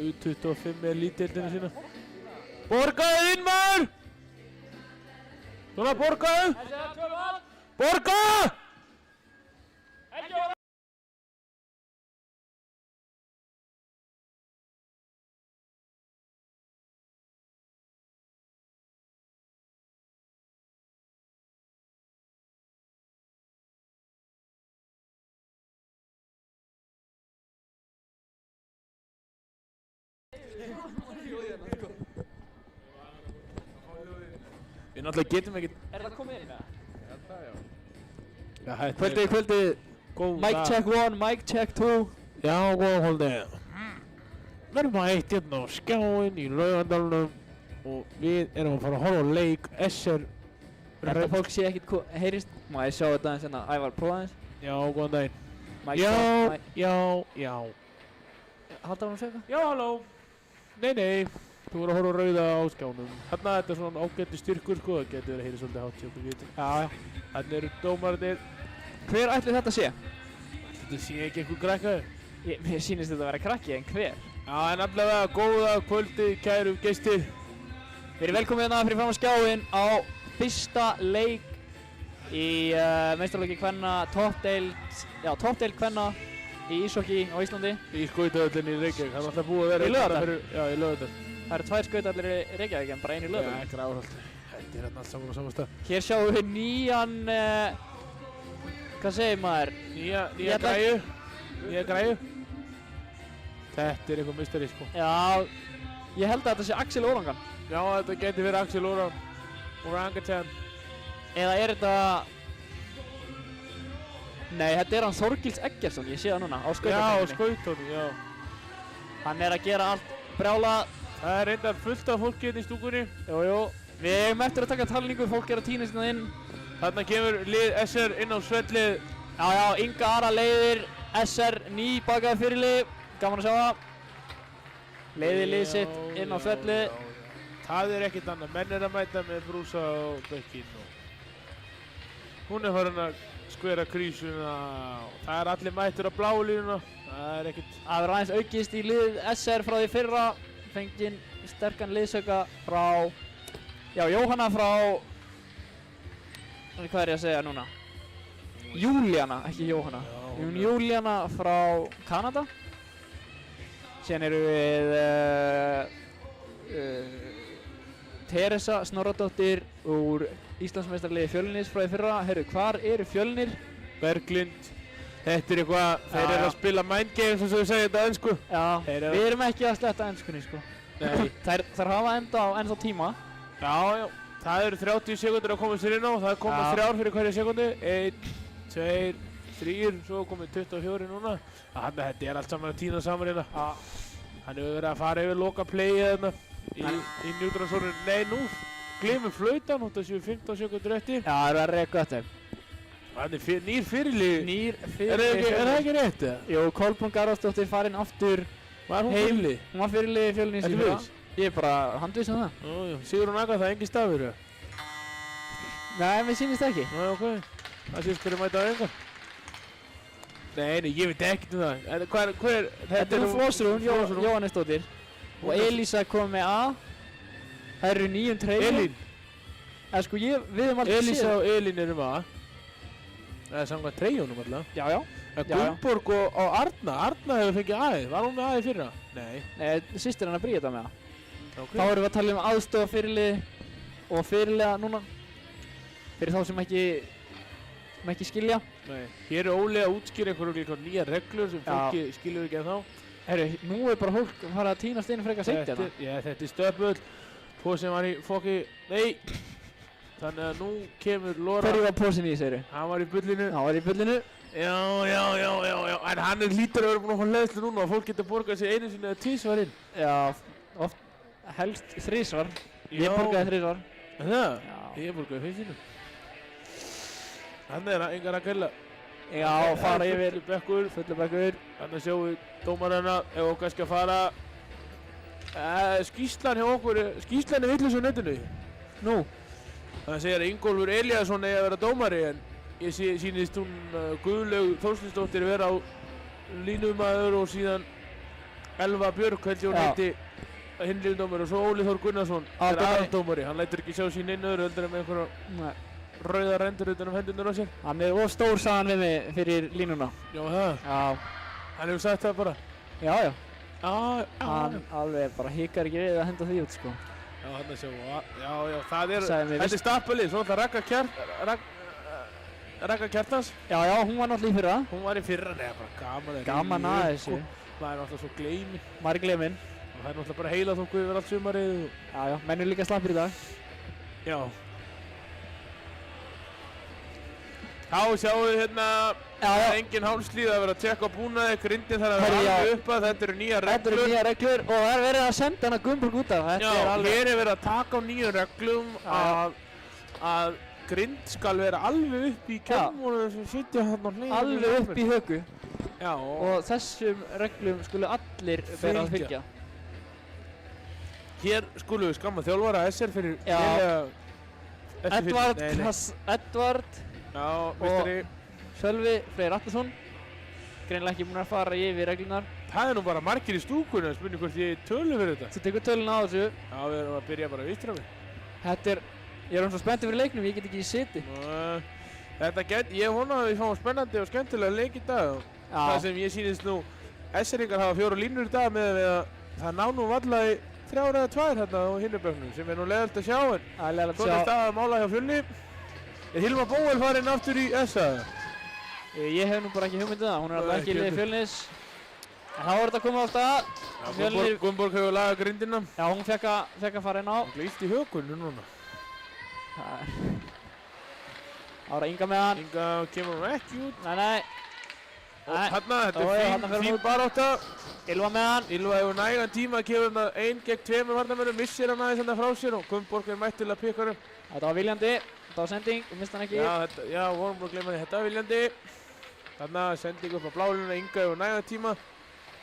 U25 með lítildina sína. Borgaðu inn maður! Svona borgaðu! Borgaðu! Við náttúrulega getum ekkert... Það komið inn með? Já, Kvöldið, mic check 1, mic check 2. Já, góða kvöldið. Við erum mætt hérna á skjáinn í Laugardalnum og við erum að fara að horfa á leik SR. Þetta fólk sé ekkert heyrist. Má ég sjá þetta aðeins hérna, Ævar, prófa aðeins. Já, góðan daginn. Já. Haldur hann að segja? Já, halló. Nei. Þú voru að horfa á rauða á skjánum. Þarna þetta er svona ágættur styrkur sko, það getur verið að heyra svolítið hátt hjá okkur vitum. Já. Þarna eru dómararnir. Hver ætli þetta sé? Þetta sé ekki einhver krakkaður. Mér sýnist þetta að vera krakki, en hver? Já, en allavega góða kvöldið, kæru gestir. Við erum velkomið hérna fyrir fram á skjáinn á fyrsta leik í meistaraleiki kvenna toppdeild kvenna í íshokkí á Íslandi. Í skautahöllinni í Reykjavík, það er alltaf búið að vera... Í Laugardal? Já, í Laugardal. Það eru 2 skautahallir í Reykjavík en bara 1 í Laugardal. Já, ekki Grárholt. Þetta er hérna allt saman á sama stað. Hér sjáum við nýjan... hvað segir maður? Nýja græju. Þetta er eitthvað meistari sko. Já, ég held að þetta sé Axel Orangan. Já, þetta geti verið Axel Orangutan. Eða er þetta... Nei, þetta er hann Þorgils Eggertsson, ég sé það núna, á skautahallinni. Já, á skautunum, já. Hann er að gera allt brjálað. Það er reyndar fullt af fólki hérna í stúkunni. Jú. Við eigum eftir að taka talningu, fólk er að tína hérna inn. Þarna kemur lið SR inn á svellið. Já, Inga Ara leiðir SR nýbakaði fyrirlið. Gaman að sjá það. Leiðir lið sitt inn á svellið. Það er ekkert annað. Menn er að mæta með brúsa og bekkinn og... Hún er farin að skvera krísuna og það er allir mættur á bláu línuna. Það er ekkert... Það verður aðeins aukist í lið SR frá því fyrra. Fenginn sterkan liðsauka frá... Já, Jóhanna frá... Hvað er ég að segja núna? Júlíana, ekki Jóhanna. Júlíana frá Kanada. Síðan eru við... Teresa Snorradóttir úr Íslandsmeistaraliði Fjölnis frá því fyrra. Heyrðu, hvar eru Fjölnir? Berglind. Þetta er eitthvað, þeir eru að spila mind games eins og við segjum þetta á ensku. Já, við erum ekki að sletta enskunni sko. Nei. Þær hafa ennþá tíma. Já. Það eru 30 sekúndur að koma sér inn á. Það er komið 3 fyrir hverja sekundu. 1, 2, 3, svo komið 24 núna. Þannig að þetta er allt saman að tína saman hérna. Hann hefur verið að fara yfir loka playið hérna. Í njútrasónu, nei nú glemur flautan, þetta séu 15 sekundur eftir. Já, það er að reka eftir. Þannig nýr fyrirlið. Er það ekki rétt eða? Jú, Kolbrún Garðarsdóttir farinn aftur Var hún fyrirlið? Hún var fyrirlið í Fjölnis í fyrra. Ég er bara handviss um það. Já, Sigrún Aga, það er engin stafur eða? Nei, mér sýnist það ekki. Nei, ok. Það sést hverju mæta á engar. Nei, ég veit ekkert um það. Hver er? Þetta er Flósrún, Jóhannesdóttir. Og Elísa kom með A. Það eru 9 treyjum. Elín? Sko við höfum aldrei séð. Elísa og Elín eru með A. Það er samkvæmt treyjunum alltaf. Já. En Gunnborg og Arna hefur fengið A-ið. Var hún með A-ið fyrra? Nei, systir hennar Bríeta með A. Okay. Þá erum við að tala um aðstofa fyrirlið og fyrirliða núna. Fyrir þá sem ekki skilja. Nei. Hér er Óli að útskýra einhverjum nýja reglur sem fólki skilur ekki ennþá. Herru, nú er bara fólk að fara að tínast inn frekar seint hérna. Já, þetta er stöpull. Pósinn var í fokki... Nei! Þannig að nú kemur Lora... Hverju var pósinn í, segirðu? Hann var í bullinu. Hann var í bullinu? Já. En hann lítur að vera búinn að fá hleðslu núna og fólk getur borgað sér einu sinni eða 2 svar inn. Já, oft helst 3 svar. Ég borgaði 3 svar. Það? Já. Ég borgaði 5 sinnum. Þannig er það engar að gæla. Já, fara yfir. Fullu bekkur. Þannig sjáum við dómarana ef okkur kannski að fara. Skýrslan hjá okkur, skýrslan er vitlaus á netinu. Nú? Það segir að Ingólfur Elíasson eigi að vera dómari en ég sýnist hún Guðlaug Þórslinsdóttir vera á línumæður og síðan Elva Björk held ég hún Já. heiti hinliðdómari og svo Óli Þór Gunnarsson er aðaldómari. Hann lætur ekki sjá sín inn öðru heldur en með einhverja Nei. rauða rendur utan hendurnar á sér. Hann er of stór sagðan við mig fyrir línuna. Já, það. Já. Hann hefur sagt það bara. Já, já. Já, Hann alveg bara hikar ekki við að henda því út, sko. Já, hann sjá, já, það er, Sagði mér þetta er stappalið, svo ætla Ragga Kjartans. Já, hún var náttúrulega í fyrra. Hún var í fyrra, neða, bara gaman. Gaman að þessu. Það er náttúrulega svo gleymi. Maður er gleyminn. Og það er náttúrulega bara heila þókku yfir allt sumarið. Já, já, menn er líka slappir í dag. Já. Þá sjáum við hérna, það er engin hálslíð að vera að tjekka á búnaði, grindin þarf að vera alveg upp að, þetta eru nýjar reglur. Þetta eru nýjar reglur og það er verið að senda hana Gunnborg út af. Já, hér er verið að taka á nýjum reglum að grind skal vera alveg upp í kemurunum sem sitja hann á hliðinni. Alveg upp í höku. Já. Og þessum reglum skulu allir vera að fylgja. Hér skulum við skamma þjálfara SR fyrir Edvard Já, mistari. Sölvi Freyr Atlason. Greinilega ekki búin að fara yfir reglunar. Það er nú bara margir í stúkunni að spurning hvort ég tölu fyrir þetta. Þú tekur töluna á þessu. Já, við erum að byrja bara viðstrafi. Þetta er, ég er svo spenntið fyrir leiknum, ég get ekki í siti. Ég vona að við fáum spennandi og skemmtilega leik í dag. Það sem ég sýnist nú, SR-ingar hafa 4 línur í dag með að það ná nú varla í 3 eða 2 hérna á hinnubögnum sem er nú leiðilegt að sjá en svona er staðan mála hjá Fjölni. Er Hilma Bóel farin aftur í SA? Ég hef nú bara ekki hugmyndið það, hún er alltaf ekki í liði Fjölnis. En þá var þetta að koma á stað. Gunnborg hefur lagað grindina. Já, hún fekk að fara inn á. Hún glýst í hökunni núna. Ára Inga með hann. Inga kemur hún ekki út. Nei. Þarna, þetta er fín barátta. Ylva með hann. Ylva hefur nægan tíma að gefa hérna 1 gegn 2 varnarmönnum, missir hann aðeins hérna frá sér og Gunnborg er mætt til að pikka hann upp. Þetta var viljandi. Þetta var sending, við mist hann ekki. Já, vorum bara að glemja því, þetta var viljandi. Þarna sending upp á bláluna, Inga hefur nægan tíma.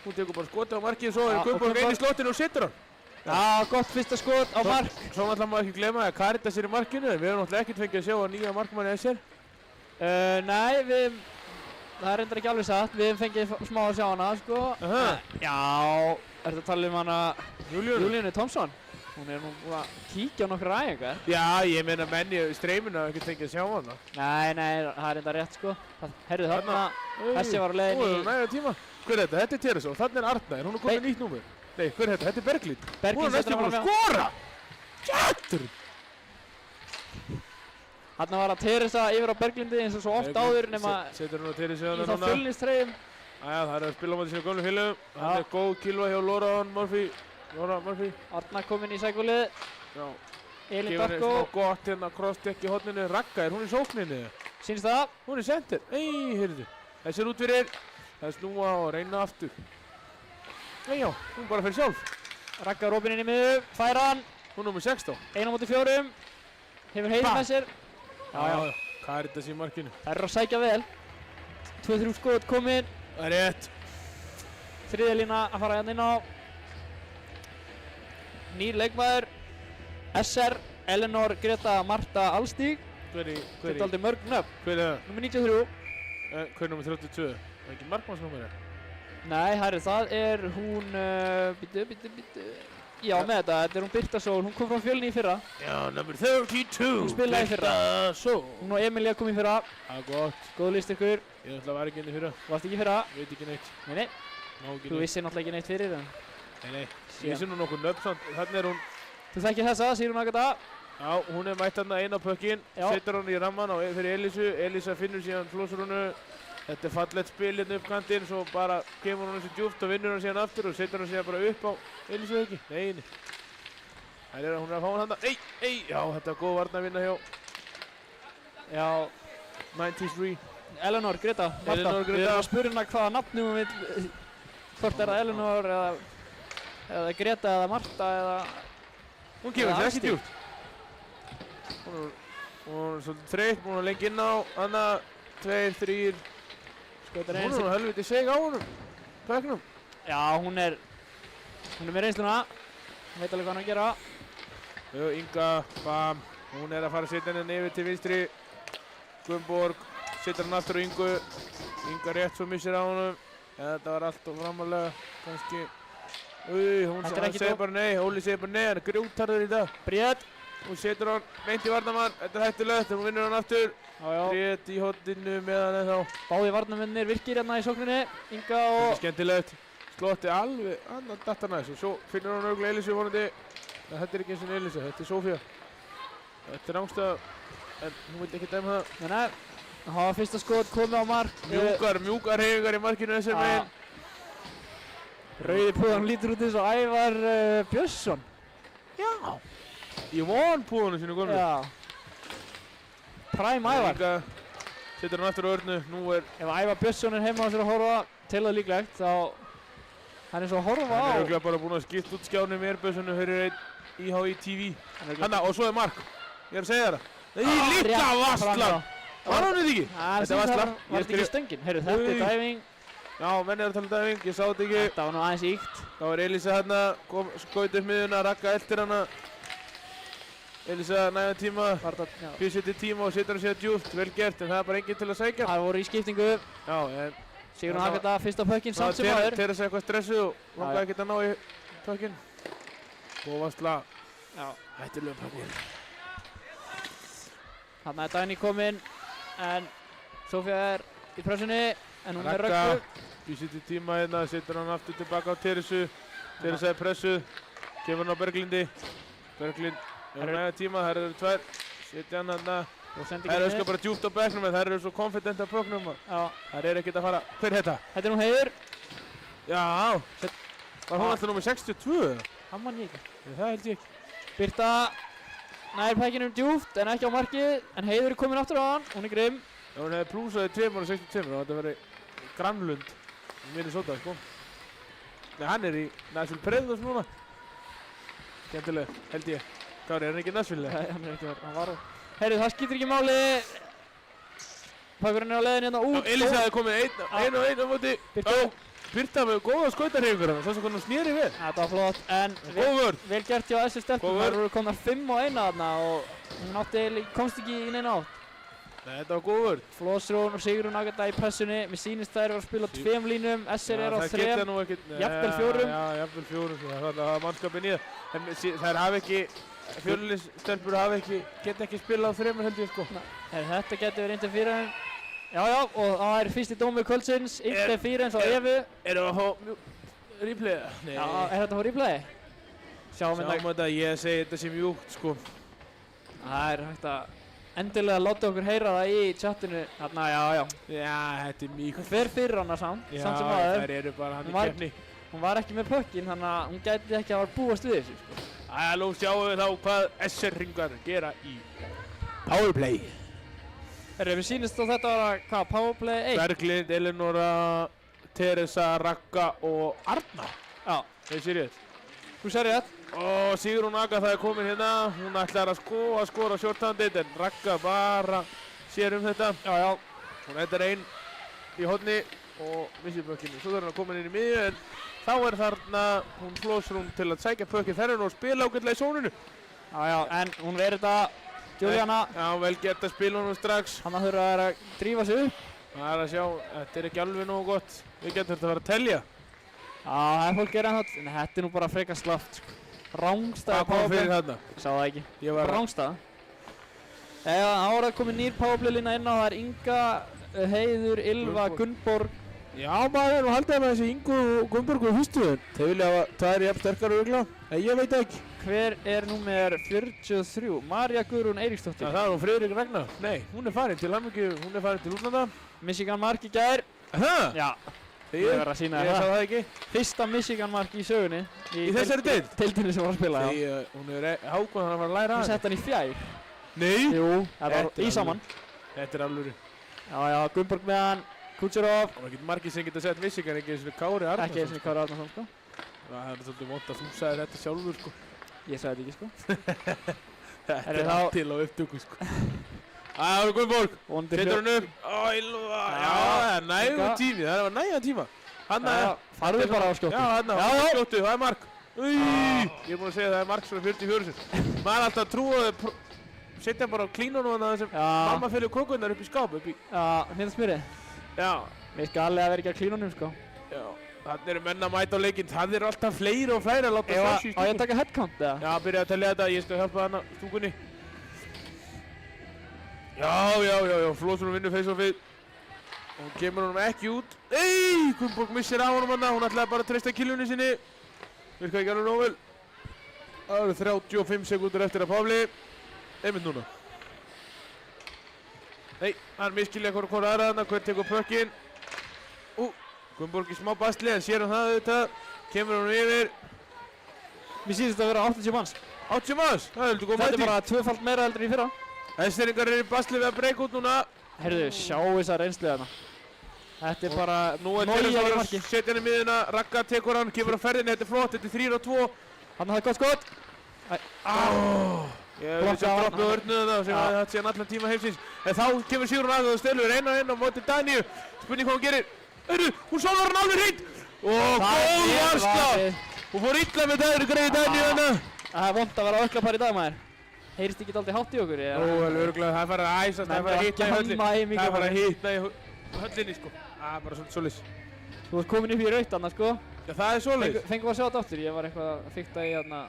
Hún tekur bara skotið á markið, svo er Gunnborg einn í slottinu og setur hann. Já, gott fyrsta skot á mark. Svo náttúrulega má ekki glemja að Karitas er í markinu, en við hefum náttúrulega ekkert fengið að sjá að nýja markmanni SR. Nei, það er reyndar ekki alveg satt, við hefum fengið smá að sjá hana, sko. Já, ertu að tala um hana Júlíunu Tómsson? Hún er nú búin að kíkja á nokkra æfingar. Já, ég meina menn í streyminu hafa ekkert fengið að sjá hana. Nei, það er reyndar rétt, sko. Herru þarna, Hessi var á leiðin í... Nú er næga tíma. Hver er þetta? Þetta er Teresó, þannig er Arna, en hún er komið nýtt númer. Nei, hver er þetta? Þetta er Berglind. Hún er næstum búin að skora! Kjættur! Þarna var að Teresa yfir á Berglindi eins og svo oft áður nema setur hún á Teresu í þá Fjölnistreyjum. Jæja, það er að spila á móti sína gömlu félögum. Það er góð kilva hjá Laura Murphy. Arna kominn í sækulið. Já. Elín Darko. Gefur henni smá gott hérna crossdeck í horninu. Ragga, er hún í sókninni? Sýnist það? Hún er center. Heyrðu. Þessi er út fyrir. Það er snúa og reyna aftur. Já, hún bara fyrir sjálf. Ragga er opinn inn í miðju. Fær hann. Hún er nummer 16. 1-4. Hefur Heiði með sér. Já. Karitas í markinu. Það er að sækja vel. 2-3 skot kominn. Það er rétt. Þriðja lína að fara hérna inn á. Nýr leikmaður. SR, Elinor Greta Marta Alstíg. Þetta er aldrei mörg nöfn. Hver er það? Númer 93. Hver er númer 32? Það er ekki markmannsnúmerið? Nei, það er hún... Bíddu. Já, með þetta er hún Birta Sól. Hún kom frá Fjölni í fyrra. Já, nummer 32. Hún spilaði í fyrra. Birta Sól. Hún og Emilía kom í fyrra. Það er gott. Góð list ykkur. Ég ætla að vera ekki inn í fyrra. Varst ekki í fyrra? Ég veit ekki neitt. Nei. Þú vissi náttúrulega ekki neitt fyrir en... Nei. Ég vissi nú nokkuð nöfn samt. Þannig er hún... Þú þekkir þessa, Sigrún Agata. Já, hún er mætt hérna inn á pökkinn. Setur hann í ramman fyrir Elísu. Elísa finnur síðan flósrúnu. Þetta er fallegt spil hérna upp kantinn, svo bara kemur hann þessu djúpt og vinnur hann síðan aftur og setur hann síðan bara upp á Elísu ekki. Nei. Það er að hún er að fá hann handa. Já, þetta er góð varnarvinna hjá. Já, 93. Elinor Greta Marta. Við erum að spura hérna hvaða nafnum hún vil, hvort er það Elinor eða Greta eða Marta eða... Hún kemur þessi ekki djúpt. Hún er svolítið þreytt, búin að lengi inn á, Anna, 2, 3. Hún er nú helviti seg á honum, pöknum. Já, hún er með reynsluna. Hún veit alveg hvað hann að gera. Inga, bam. Hún er að fara að setja henni yfir til vinstri. Gunnborg, setur hann aftur á Ingu. Inga rétt svo missir á honum. Þetta var allt og framalega, kannski. Hún segir bara nei, Óli segir bara nei, hann er grjótarður í dag. Bríett. Hún setur hann meint í varnarmann, þetta er hættulegt, hún vinnur hann aftur. Bríett í hotinu með hann eða þá. Báði varnarmennir virkir hérna í sókninni, Inga og... Þetta er skemmtilegt. Slotti alveg, hann datt hann aðeins og svo finnur hann örgulega Elísu vonandi. Þetta er ekki eins og Elísa, þetta er Sofía. Þetta er Rángstad, en hún vil ekki dæma það. Nei, það hafa fyrsta skot komið á mark. Mjúkar hreyfingar í markinu þessar meginn. Rauði púðan lítur út eins og Ævar Björnsson. Já. Í von púðunum sínu góðum. Já. Prime Ævar. Inga setur hann aftur á örnu, nú er... Ef Ævar Björnsson er heima á sér að horfa til það líklegt, þá... Hann er svo að horfa á... Hann er örugglega bara búinn að skipta út skjánum í Airbusinu, heyrir einn IHI TV. Hanna, og svo er mark. Ég er að segja þér það. Nei, líka Vasslan! Var hann þetta ekki? Þetta er Vasslan. Var þetta ekki stöngin? Heyrðu, þetta er dæfing. Já, menn er að tala um dæfing, ég sá þetta ekki. Þetta var nú aðeins íkt. Þá var Elísa hérna, skaut upp miðuna, Ragga eltir hana. Elísa nægan tíma, fyrir setið tíma og setur hann sér djúpt, vel gert, en það er bara enginn til að sækja. Það voru í skiptingu. Já, en... Sigurinn Agata fyrst á pökkinn samt sem aður. Það er þess að eitthvað stressuð og langaði ekkert að ná í pökkinn. Og Vassla. Já. Hættilega pökkinn. Þarna er Dagný kominn, en Sofía er í pressunni, en hún er röggu. Ragga, fyrir setið tíma hérna, setur hann aftur tilbaka á Teresu. Teresa er pressuð, kemur hann á Berglindi. Berglind er næga tíma, þær eru tvær. Setja hann hérna. Það er öskar bara djúpt á bekknum en þær eru svo confident á pökknum. Þær eru ekkert að fara... Hver er þetta? Þetta er hún Heiður. Já. Var hún alltaf númer 62? Hann mann ég ekki. Það held ég ekki. Birta nær pekkinum djúpt en ekki á markið. En Heiður er komin aftur á hann. Hún er grimm. Já, hún hefði plúsaði 2,62 og þetta verið Granlund. Minnesota, sko. Nei, hann er í Nashville Predators núna. Skemmtilega, held ég. Kári, er hann ekki í Nashville? Nei, hann er ekki verið. Hann var á... Heyrðu, það skiptir ekki máli. Pakkurinn er á leiðin hérna út. Elísa hefði komið einn og einn á móti. Birta með góða skautarhreyfingar hann. Svo sem hvernig snýri vel. Þetta var flott, en vel gert hjá þessu stelpum. Það eru komnar 5 og 1 þarna og hún komst ekki í neina átt. Nei, þetta var góð vörn. Flósrún og Sigrún Agata í pressunni. Mér sýnist þær að spila 2 línum. SR er á 3. Jafnvel 4. Já, jafnvel 4. Það var mannskapin í það. En þær hafa ekki... Fjölunisstelpur geta ekki spilað á 3 held ég sko. Þetta getur verið Inter 4. Já, og það er fyrsti dómur kvöldsins. Inter 4 eins og Evu. Erum við að fá replaya? Nei. Já, er þetta að fá replaya? Sjáum þetta, ég segi þetta sé mjúkt sko. Það er hægt að endilega láta okkur heyra það í chatinu. Þarna, já. Já, þetta er mjúkt. Hún fer fyrir hana samt sem aður. Já, þær eru bara hann í keppni. Hún var ekki með pökkinn, þannig að hún gæti ekki að búast við þessu sko. Nú sjáum við þá hvað SR-ringar gera í Powerplay. Við sýnist á þetta var hvað, Powerplay 1? Berglind, Elinora, Teresa, Ragga og Arna. Já. Þeir sér rétt. Þú sér rétt. Og Sigrún Agata er komin hérna. Hún ætlar að skora shorthanded en Ragga bara sér þetta. Já. Hún ætlar einn í horni og missir pökkinu. Svo þarf hann að koma inn í miðju en þá er þarna hún Flósrún til að sækja pökkið. Þær eru nú að spila ágætlega í sóninu. Já, en hún verður þetta Juliana. Já, vel gert að spila honum strax. Hann að þurfa að drífa sig upp. Það er að sjá, þetta er ekki alveg nógu gott. Við getum þetta að fara að telja. Já, það er fólk gerðan þátt, en þetta er nú bara frekar slaft sko. Rángstæða Hvað kom fyrir þarna? Ég sá það ekki. Rángstæða. Já, þá er það komið nýr Powerplay lína inn á. Það er Inga, Heiður, Ylva, Gunnborg. Já maður, og haldið með þessi Ingu og Gunnborg og fyrstuður. Þeir vilja að það er jafn sterkar örgla. En ég veit ekki. Hver er númer 43? Marja Guðrún Eiríksdóttir. Það er hún Friðrik Ragnar. Nei, hún er farin til Hammingi, hún er farin til útlanda. Michigan mark í gær. Það? Já. Ég verður að sína Ég sá það ekki. Fyrsta Michigan mark í sögunni. Í þessari deild? Deildinni sem var að spila, já. Hún er hákvæð hann að fara að læra hann. Hún sett hann í fjær. Nei? Jú, það var í saman. Þetta er alvöru. Já, Gunnborg með hann. Kucherov. Það var ekkert margir sem geta sett Michigan, ekki eins og Kári Arnarsson. Ekki eins og Kári Arnarsson, sko. Það er svolítið vont að þú sagðir þetta sjálfur, sko. Ég sagði þetta ekki, sko. Þetta er allt til á upptöku, sko. Það var Gunnborg. Setur hann upp. Ylva. Já, það er nægur tími. Það var nægan tíma. Hanna. Farðu bara á skjóttu. Já, hanna. Já, skjóttu. Það er mark. Ég er búinn að segja að það er mark svona 44. Maður alltaf trúaði setja bara á klínunum þannig að þessum mamma fylgir kókunar upp í skáp. Já, hnýta smyrið. Já. Mér skal alveg að vera ekki á klínunum, sko. Já. Þannig eru menn að mæta á leikinn. Það eru alltaf fleiri og fleiri að láta þessu í Á ég stúkunni. að taka headcount eða? Já, byrja að tellja þetta. Ég skal hjálpa hana stúkunni. Já. Flóðsson vinnur face-offið. Og hún kemur honum ekki út. Nei, Gunnborg missir af honum hana. Hún ætlaði bara að treysta killunni sinni. Virkaði ekki alveg nóg vel. Það eru 35 sekúndur eftir að Pavli. Einmitt núna. Nei, hann miskilja hvort aðra þarna. Hver tekur pökkinn. Gunnborg í smá basli, en sér hann það auðvitað. Kemur hann yfir. Mér sýnist að vera 80 manns. 80 manns, það er heldur góð mæting. Þetta er bara tvöfalt meira heldur en í fyrra. Hesteringar eru í basli við að breyka út núna. Heyrðu, sjá þessa reynslu þarna. Þetta er bara Nú er Nógi til í að marki. setja hann í miðuna. Ragga tekur hann, kemur á ferðinni. Þetta er flott, þetta er 3-2. Þarna það er gott skot. Ég vil sjá droppið á örnu þarna sem að það sé hann allan tíma heimsins. En þá kemur Sigrún að það stelur einn á móti Daníu. Spurning hvað hún gerir. Hún sólar hann alveg hreint. Og góð varsla. Hún fór illa með það greið Daníu hana. Það er vont að vera öklapar í dag maður. Heyrist ekki dálítið hátt í okkur? Alveg örgulega, það er farið að æsast, það er farið að hitna í höllinni. Það er farið að hitna í höllinni sko. Það er bara svolítið svoleiðis. Þú varst komin upp í raut annars sko. Já, það er svoleiðis. Fengum við að sjá þetta aftur, ég var eitthvað að fikta í þarna.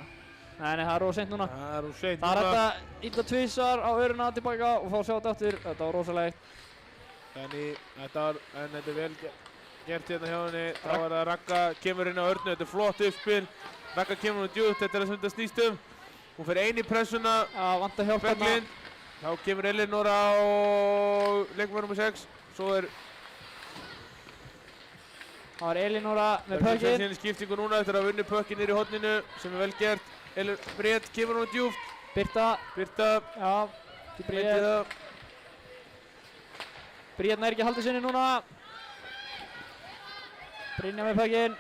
Nei, það er of seint núna. Það er of seint núna. Það er hægt að illa tvísar á öruna tilbaka og fá að sjá þetta aftur. Þetta var rosalegt. Þetta er vel gert hérna hjá henni. Þá er það Ragga, kemur inn á örnu, þetta er flott uppspil. Ragga kemur hún djúpt, þetta er það sem þetta snýst um. Hún fer einn í pressuna. Vantar hjálp hérna. Þá kemur Elinóra á leikmaður nr. 6. Svo er Það var Elinóra með pökkinn. Það er síðan skiptingu núna eftir að vunni pökkinn niður í horninu sem er vel gert. Bríett kemur hún djúpt. Birta. Já, til Bríett. Bríett nær ekki að halda sinni núna. Brynja með pökkinn.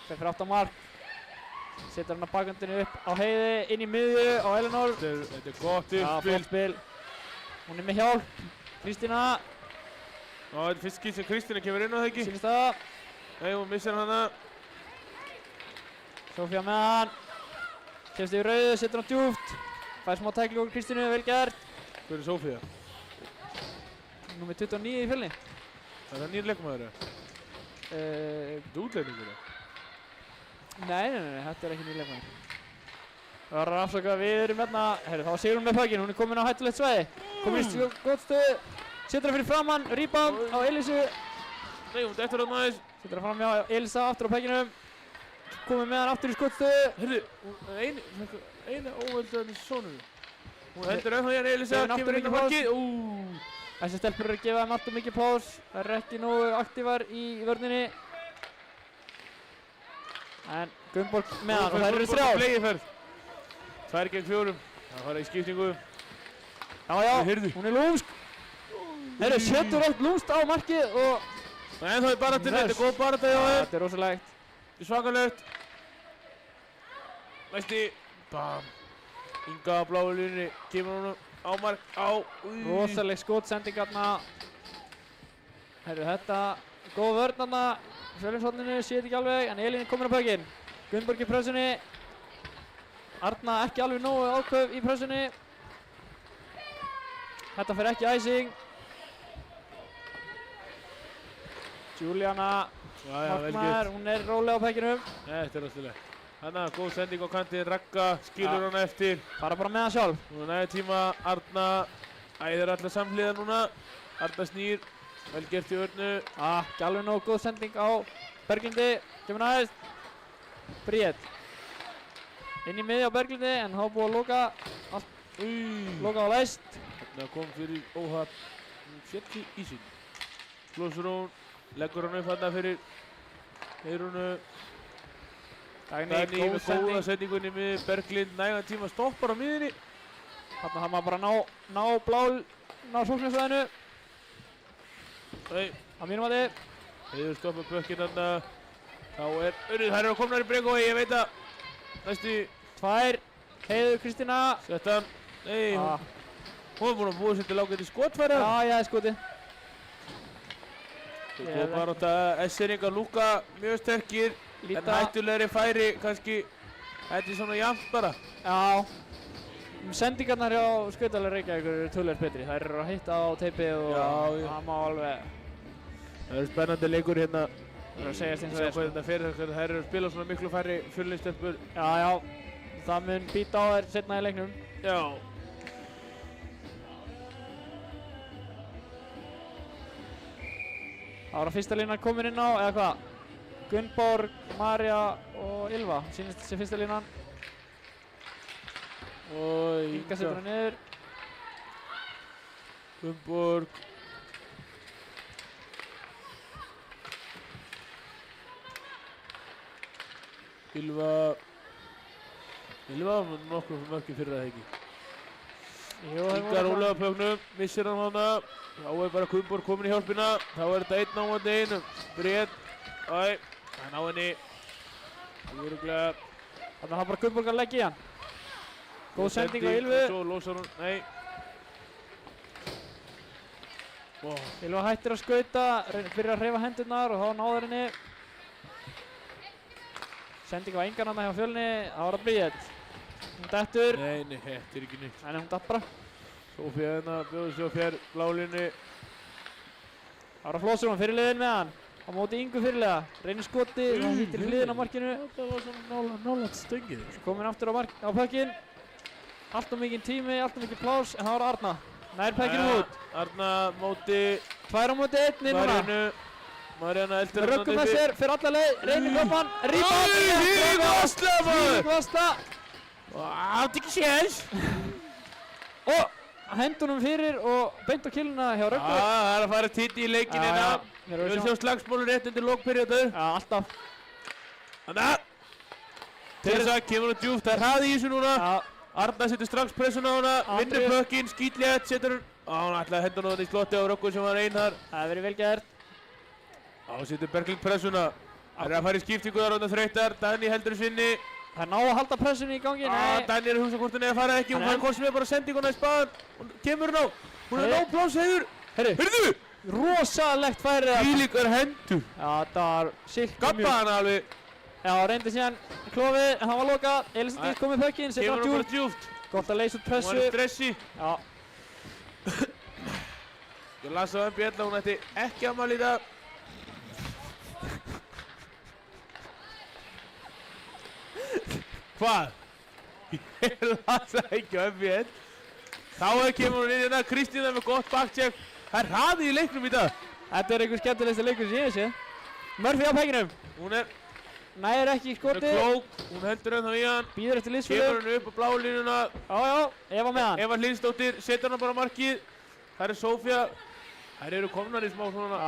Fer fyrir átt á mark. Setur hann að bakvöndinu upp á Heiði, inn í miðju á Elinór. Þetta er gott uppspil. Já, flott spil. Hún er með hjálp. Kristína. Já, þetta er fyrst skýrt sem Kristína kemur inn á það ekki. Sýnist það. Nei, hún missir hana. Sofía með hann. Kemst yfir rauðu, setur hann djúpt. Fær smá tækli úr Kristínu, vel gert. Hver er Sofía? Númer 29 í fjölni. Er það nýr leikmaður eða? Þetta er útlendingur eða? Nei, þetta er ekki nýr leikmaður. Það var að afsaka, við erum hérna. Herru, þá var Sigrún með pökkinn, hún er komin á hættulegt svæði. Komin í gott stöðu. Setur hann fyrir framann, rebound á Elísu. Nei, hún dettur hann aðeins. Setur hann fram hjá Elísa aftur á pökkinum. Komið með hann aftur í skottstöðu. Herru, eina óveldaðan í sónunum. Hún heldur auðvitað hérna Elísa, kemur inn á markið. Þessi stelpur eru að gefa hann allt og mikið pás. Það eru ekki nógu aktívar í vörninni. En Gunnborg með hann og þær eru þrjár. 2 gegn 4. Það fara í skiptingu. Já, hún er lúmsk. Herru, setur allt lúmst á markið og... Nei, það er baráttinn, þetta er góð barátta hjá þér. Þetta er rosalegt. Þetta er svakalegt. Næsti. Bam. Inga á bláu línunni, kemur honum á mark, Rosaleg skotsending hérna. Herru, þetta góð vörn hérna. Fjölnishorninu séð ekki alveg, en Elín er komin á pökkinn. Gunnborg í pressunni. Arna ekki alveg nógu áköf í pressunni. Þetta fer ekki æsing. Júlíana markmaður, hún er róleg á pökkinum. Þetta er alltaf. Hanna, góð sending á kantinn, Ragga skilur hann eftir. Fara bara með hann sjálf. Hún er næði tíma, Arna æðir allar samhliða núna. Arna snýr, vel gert í örnu. Ekki alveg nógu góð sending á Berglindi. Kemur næst. Bríett. Inn í miði á Berglindi, en þá búið að loka allt. Loka á læst. Þarna kom fyrir óhapp. Hún féll í ísinn. Flósrún, leggur hann upp þarna fyrir Eirúnu. Dagný með góða sendingunni með Berglind, nægan tíma stoppar á miðinni. Þarna þarf maður bara að ná sóknarsvæðinu. Á mínum að þið. Heiður stoppar pökkinn þarna. Þá er þær eru komnar í breakaway, ég veit að. Næstu. 2. Heiður Kristína. Sett hann. Nei, hún er búin að búa sér til ágæti skotfæri. Já, skoti. Það er góð barátta. S-seringar lúka mjög sterkir. En hættulegri færi, kannski, þetta er svona jafnt bara. Já, sendingarnar hjá Skautalar Reykjavíkur eru töluvert betri. Þær eru að hitta á teipið og það má alveg... Það er spennandi leikur hérna Það er að segjast eins og Sjá hvað þetta fer, þær eru að spila svona miklu færri fjölninstelpur. Já, það mun býta á þær seinna í leiknum. Já. Það var að fyrsta línan komin inn á, eða hvað? Gunnborg, María og Ylva, sýnist þessi fyrsta línan. Og Inga setur hann niður. Gunnborg. Ylva var nokkuð mörgum fyrir það ekki. Inga rúlega pögnum, missir hann hana. Þá er bara Gunnborg komin í hjálpina. Þá er þetta 1 á móti 1. Bríett. Hann á henni. Örugglega. Þannig að það bara Gunnborg að leggja í hann. Góð sending á Ylvu. Svo losar hún, nei. Ylva hættir að skauta, byrjar að hreyfa hendurnar og þá náður henni. Sending á engan annað hjá Fjölni, það var að Bríett. Hún dettur. Nei, þetta er ekki nýtt. Nei, hún datt bara. Sofía hérna, bjóður sér á fjær blálínni. Það var að Flósson fyrirliðin með hann. Á móti Ingu fyrirliða. Reynir skoti, það hittir hliðin á markinu. Það var svona nálægt stöngið. Komin aftur á pökkinn. Allt of mikinn tími, allt of mikið plás, en það var Arna. Nær pökkinu út. Arna móti 2 á móti 1 núna. Maríanna eldir hann Röggum með sér, fyrir alla leið, reynir Koppan, rýpan. Hvílík varsla maður! Hvílík varsla. Átti ekki séns. Og hendunum fyrir og beint á killuna hjá Röggu. Það er að fara titti í leikinn hérna. Við viljum sjá slagsmálur rétt undir lokperiodu. Já, alltaf. Þannig að Teresa kemur hún djúpt, það er hraði í þessu núna. Arna setur strax pressun á hana, vinnur pökkinn, skítlétt, setur hún. Hún ætlaði að henda hún í slotti á Röggu sem var ein þar. Það hefur verið vel gert. Setur Berglind pressuna. Það er að fara í skiptingu þar ánda þreytar. Dagný heldur sinni. Það er ná að halda pressunni í gangi, nei. Dagný er að hugsa hvort hún eða fara ekki. Hún fær hvort sem er bara sendinguna í spaðan. Hún kemur hún á. Hún er nóg pláss, heiður. Heyrðu! Rosalegt færið það. Hvílíkar hendur. Já, það var silk mjög. Gappa hana alveg. Já, reyndi síðan klofið, en það var lokað. Elisabeth kom með pökkinn, setur hann djúpt. Gott að leysa út pressu. Hún var í stressi. Já. Ég las á MBL að hún ætti ekki afmæli í dag. Hvað? Ég las það ekki á MBL. Þá kemur hún inn hérna, Kristína með gott backcheck. Það er hraði í leiknum í dag. Þetta er einhver skemmtilegsta leikur sem ég hef séð. Murphy á pekkinum. Hún er Nær ekki í skoti. Hún er klók, hún heldur ennþá í hann. Býður eftir liðsfélög. Kemur hann upp á bláu línuna. Já, Eva með hann. Eva Hlinsdóttir setur hann bara markið. Það er Sofía. Þær eru komnar í smá svona.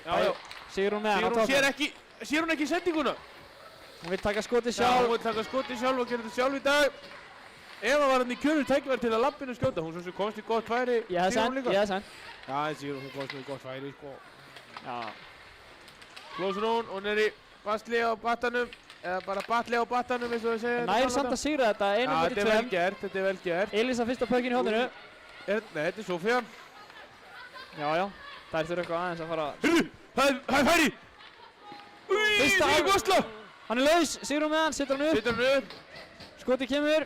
Já. Sigrún með hann. Sér hún ekki sendinguna? Hún vil taka skoti sjálf. Já, hún vil taka skoti sjálf og gera þetta sjálf í dag. Eva var hann í kjörnu tækifæri til að lappinu skjóta. Hún svo komst í gott færi. Ég hef sent. Já, Sigrún, hún komst í gott færi, sko. Já. Flósur hún, hún er í basli á battanum. Eða bara batli á battanum, eins og við segja. Nær samt að sigra þetta, 1 á móti 2. Þetta er vel gert. Elisa fyrsta pökkinn í hóðinu. Nei, þetta er Sofía. Já. Það þurfa eitthvað aðeins að fara. Það er færi! Fyrsta varsla! Hann er laus, Sigrún með hann, setur hann upp. Skoti kemur.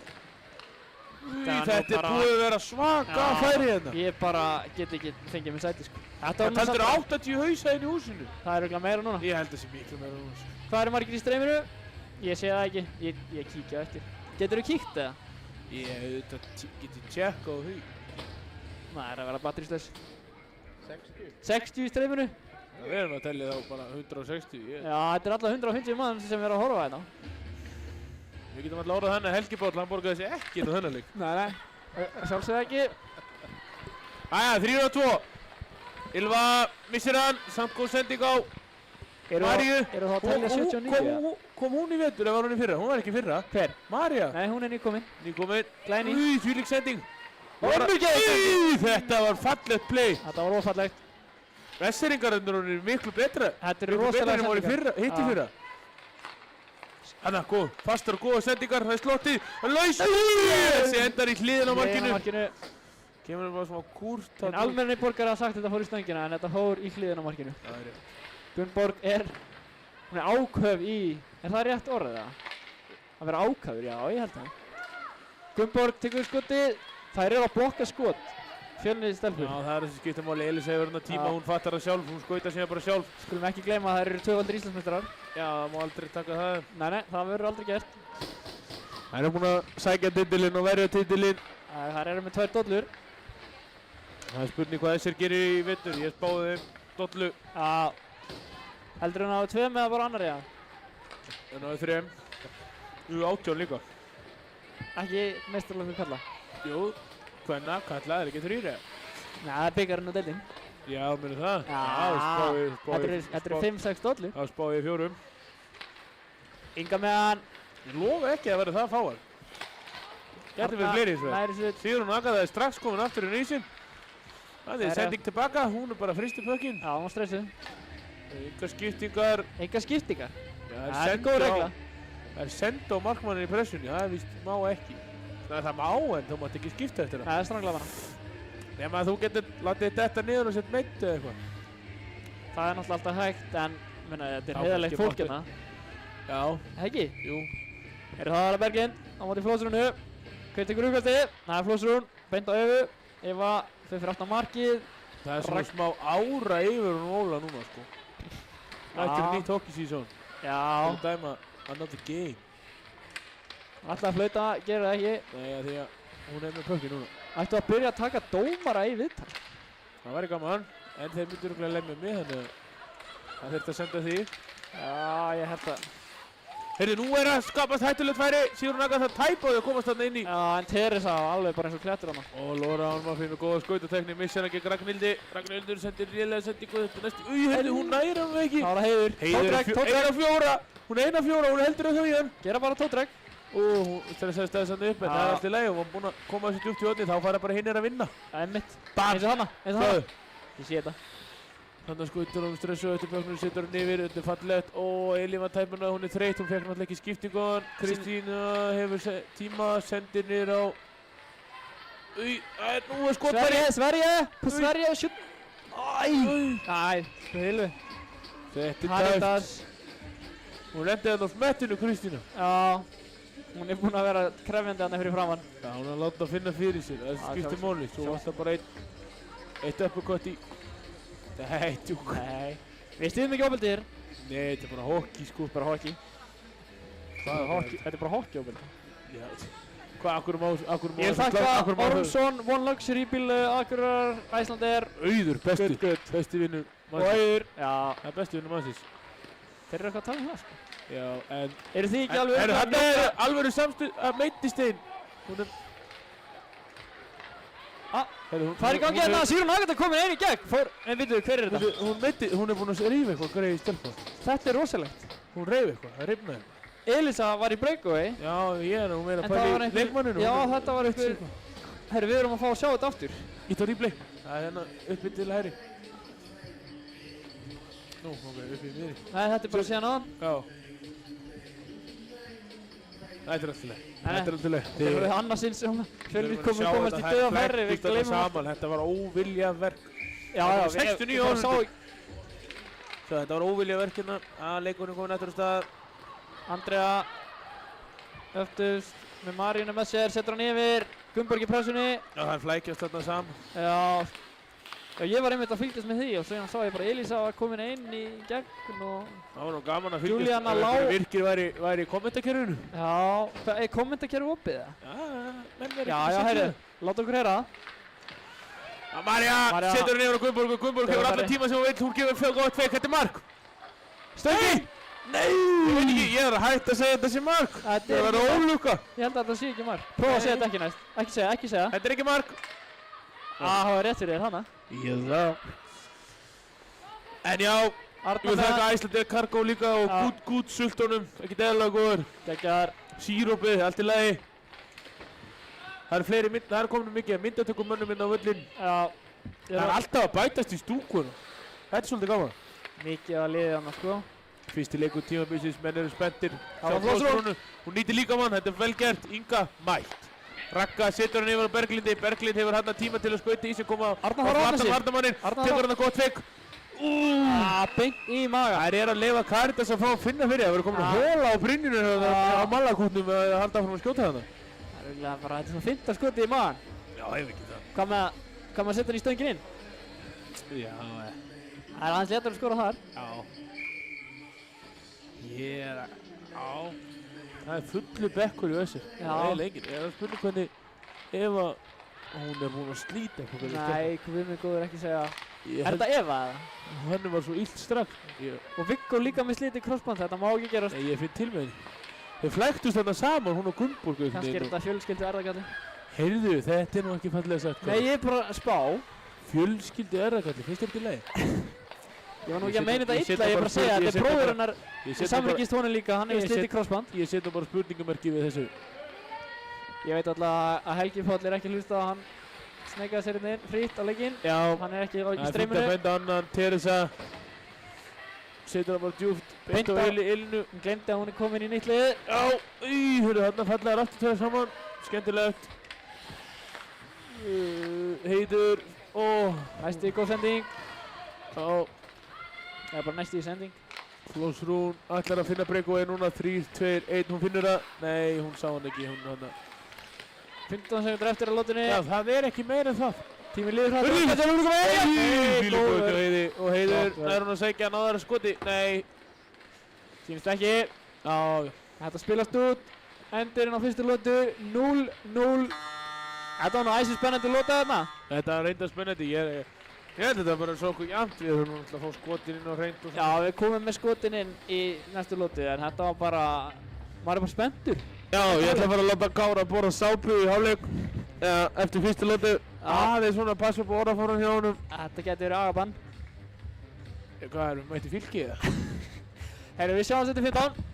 Þetta er búið að vera svaka færi hérna. Ég bara get ekki fengið mér sæti, sko. Það heldur 80 hausa inn í húsinu. Það er örugglega meira núna. Ég held þessi miklu meira núna. Hvað eru margir í streyminu? Ég sé það ekki. Ég kíkja eftir. Geturðu kíkt eða? Ég geti tjekka á því. Nei, það er að vera batterislaus. 60 í streyminu? Við erum að tellja þá bara 160. Já, þetta er alltaf 150 mann sem er að horfa hérna. Við getum alltaf orðað henni Helgi Páll, hann borgaði sér ekki inn á þennan leik. Nei, sjálfsögðu ekki. Æja, 3-2. Ylva missir hann, samt góð sending á Maríu. Eru þá að tellja 79? Kom hún í vetur eða var hún í fyrra? Hún var ekki í fyrra. Hver? María. Nei, hún er nýkomin. Glæný. Þvílík sending. Þetta var fallegt play. Þetta var ófallegt. Vesseringarnir eru miklu betra. Þetta eru rosalega sendingar. Hitt í fyrra. Þannig, góð. Fastar og góða sendingar. Það er slottið. Laus. Þessi endar í hliðin á markinu. Kemur bara smá kúrt. En almenni borgar hafa sagt að þetta fór í stöngina en þetta fór í hliðin á markinu. Það er rétt. Gunnborg hún er áköf í, er það rétt orðið það? Að vera áköfur, já, ég held það. Gunnborg tekur skotið. Þær eru að blokka skot. Fjölnir stelpur. Já, það þessi skipta máli. Elisa hefur hérna tíma, hún fattar það sjálf, hún skautar síðan bara sjálf. Skulum ekki gleyma að þær eru 2-valdir Íslandsmeistarar. Já, það má aldrei taka það. Nei, það verður aldrei gert. Það búin að sækja titilinn og verja titilinn. Það eru með 2 dollur. Það spurning hvað þessir gerir í vetur. Ég spáði þeim dollu. Já. Heldur hún á 2 með bara annar, já? En á 3. 18 líka. Ekki meistaraflokkur kalla. Jú, hvenna, kalla, er ekki 3 eða? Nei, það er byggarinn og deildinn. Já, meni það? Þetta eru 5-6 dollur. Það spáði ég 4. Inga með hann. Ég lofa ekki að vera það fáar. Gæti verið fleiri eins og það. Sigrún Aga er strax komin aftur í nýsinn. Það er sending tilbaka, hún er bara fristi pökkinn. Já, hún var stressuð. Engar skiptingar. Engar skiptingar? Já, það er góð regla. Það er senda á markmannin í pressunni, það er víst má ekki. Það má en þú mátt ekki skipta eftir það. Það er stranglega bara. Nefn að þú getur látið þetta niður og sett meitt eða eitthvað. Það er náttúrulega alltaf hægt en þetta er heiðarlegt fólk hérna. Já. Ekki? Jú. Það er Berglind á móti Flóðsrúnu. Hver tekur uppkastið? Það er Flóðsrún, beint á Evu. Eva þau fyrir aftan markið. Það er svona smá ára yfir hún Óla núna sko. Það er nýtt hockey season. Já. Það er dæma another game. Alltaf að flauta, gerir það ekki. Nei, því að hún er með pökki núna. Ættu að byrja að taka dómara í viðtal. Það væri gaman, en þeir myndur örugglega lemja mig, þannig að það þurfti að senda því. Já, ég held að. Heyrðu, nú er að skapast hættulegt færi. Sigrún Aga það tæpaði að komast þarna inn í. Já, en Teresa alveg bara eins og klættur hana. Og Lóra Almarsson með góða skautatekni, missir hann gegn Ragnhildi. Ragnhildur sendir rélega sendingu þetta næstu. Heyrðu, hún næri hann ekki. Það var Heiður. Heiður, 1-4. Hún er 1-4, hún heldur það hjá hann. Gera bara tóttrek. Hún stressaði stæðisandi upp, en það er allt í lagi. Hún var búinn að koma þessu djúpt í hodni, þá fara bara hinnir að vinna. Það er mitt. Eins og hana. Ég sé þetta. Þannig að skautar hún stressuð eftir böknum, setur hún yfir, þetta er fallegt. Elín var tæpuna, hún er þreytt, hún fekk náttúrulega ekki skiptingu á hann. Kristína hefur tíma, sendir niður á... Nú er skotfæri! Sverige, sjútt! Æ, hilvi. Þetta er tæft. Hún lendi hann á smettinu, Kristína. Já, hún er búinn að vera krefjandi hann fyrir framann. Já, hún er að láta finna fyrir sér, það skiptir máli. Svo vantar bara eitt uppercut í... Nei, tjúk. Nei. Við stuðum ekki ofbeldi hér. Nei, þetta er bara hockey sko. Bara hockey. Þetta er bara hockey ofbeldi. Já. Hvað, akkur má ég þakka Ormsson, One Luxury bíl, Akureyrar, Icelandair. Auður, besti vinnu. Og Auður. Já. Það er besti vinnu mannsins. Þeir eru eitthvað að tala um það sko. Já, en... Eru þið ekki alveg... Þetta er alveg samstuð að meittist einn. Hvað er í gangi hérna? Sigrún Aga komin einu í gegn. En veitu, hver er þetta? Hún er búinn að rífa eitthvað greið í stelpa. Þetta er rosalegt. Hún reif eitthvað, það rifnaði eitthvað. Elisa var í breakaway. Já, ég er nú meira að pæla í leikmanninu. Já, þetta var eitthvað... Herri, við erum að fá að sjá þetta aftur. Ítt á replay. Það er hérna uppið til hægri. Nú, ok, uppið í miðri. Nei, þetta er bara síðan aðan. Já. Þetta er alltaf leið. Þetta er alltaf leið. Þetta var annarsins sem Fjölnir komast í döða færri. Við gleymum saman. Þetta var óviljaverk. Já, við 69 ánum. Þetta var óviljaverk hérna. Leikurinn kominn eftir á stað. Andrea. Öftust með Marínu með sér. Setur hann yfir. Gunnborg í pressunni. Já, það er flækjast þarna saman. Já, ég var einmitt að fylgjast með því og svo sá ég bara Elisa var komin inn í gegn og... Það var nú gaman að fylgjast með virkir væri í kommentakerfinu. Já, er kommentakerfi opið það? Já, menn verið ekki sér. Já, láta okkur heyra það. Marja setur henni yfir á Gunnborg og Gunnborg hefur allan tíma sem hún vill, hún gefur fjög gótt feik, þetta er mark. Stöki! Nei! Ég veit ekki, ég er að hætta að segja þetta sé mark. Það verður ólukka. Ég held að þetta sé ekki mark. Prófa að segja þetta ekki næst. Ekki segja. Þetta er ekki mark. Það var rétt fyrir þér hana. Ég það. En já, ég vil þakka Icelandair Cargo líka og gút sultunum, ekki eðlilega góður. Geggjar. Sírópið, allt í lagi. Það eru fleiri mynd, það er komin mikið myndatökum mönnum inn á völlin. Já. Það er alltaf að bætast í stúkunum. Þetta er svolítið gaman. Mikið að liði hana sko. Fyrsti leikur tímabilsins, menn eru spenntir. Sjá Flóðsrúnu, hún nýtir líka mann, þetta er vel gert. Inga, mætt. Ragga setur hann yfir á Berglindi. Berglind hefur hann tíma til að skauta í sig koma á Arnamanninn. Tekur hann að gott feik. Beint í maga. Það er að leifa Karitas að fá að finna fyrir. Það verður komin að hóla á brynjunu á Malakútnum að halda áfram að skjóta þarna. Það er bara þetta svona 5. skoti í magan. Já, ég veit ekki það. Hvað með Kann maður setja hann í stöngin inn? Já, Það er aðeins léttar að skora þar. já. Já. Það er fullu bekkur í Össur. Já. Það er leikinn. Ég er að spurning hvernig Eva, hún er búin að slíta eitthvað. Nei, við mig góður ekki segja. Er þetta Eva eða? Henni var svo illt strax. Og Viggo líka með slítið krossband, þetta má ekki gerast. Nei, ég finn til með henni. Þau flæktust þarna saman, hún og Gunnborg. Kannski er þetta fjölskyldu erðagalli. Heyrðu, þetta er nú ekki fallega sagt. Nei, ég er bara að spá. Fjölskyldu erðagalli, finnst þér ekki leið? Ég var nú ekki að meina þetta illa, ég er bara að segja að þetta er bróður hennar. Ég samfélgist honum líka, hann hefur slítið krossband. Ég setja bara spurningamerki við þessu. Ég veit alltaf að Helgi Páll er ekki að hlusta á hann. Sneikaði sér inn frýtt á leikinn. Já. Hann er ekki í streyminu. Það er fint að benda annan, Teresa. Setur hann bara djúpt, beint á ilnu. Hún glemdi að hún er komin í nýtt lið. Já, hörru, þarna fallegar aftur tveir saman. Skemmtilegt. Heiður. Næsti góð sending. Já. Það er bara næsti í sending. Flossrún ætlar að finna breakaway núna. 3, 2, 1, hún finnur það. Nei, hún sá hann ekki, hún hann. 15 sekundur eftir að lótunni. Já, það er ekki meira en það. Tíminn líður hrætt. Þetta er hún að Nei, góður. Heiði. Og Heiður, nær hún að segja að náða þar skoti. Nei. Sýnist ekki. Já. Þetta spilast út. Endurinn á fyrstu lótu. 0-0. Þetta var nú æsir spennandi lóta þarna. Þetta var reynda spennandi. Ég held þetta bara svo okkur jafnt. Við höfum náttúrulega að fá skotin inn á hreint og svona. Já, við komum með skotin inn í næstu lótu, en þetta var bara... Maður er bara spenntur. Já, ég ætla að fara að láta Kára borða sápu í hálfleik eftir fyrstu lótu. Aðeins svona að passa upp á orðafáran hjá honum. Þetta getur verið agabann. Hvað erum við mætti fylkið eða? Herru, við sjáum þetta 15.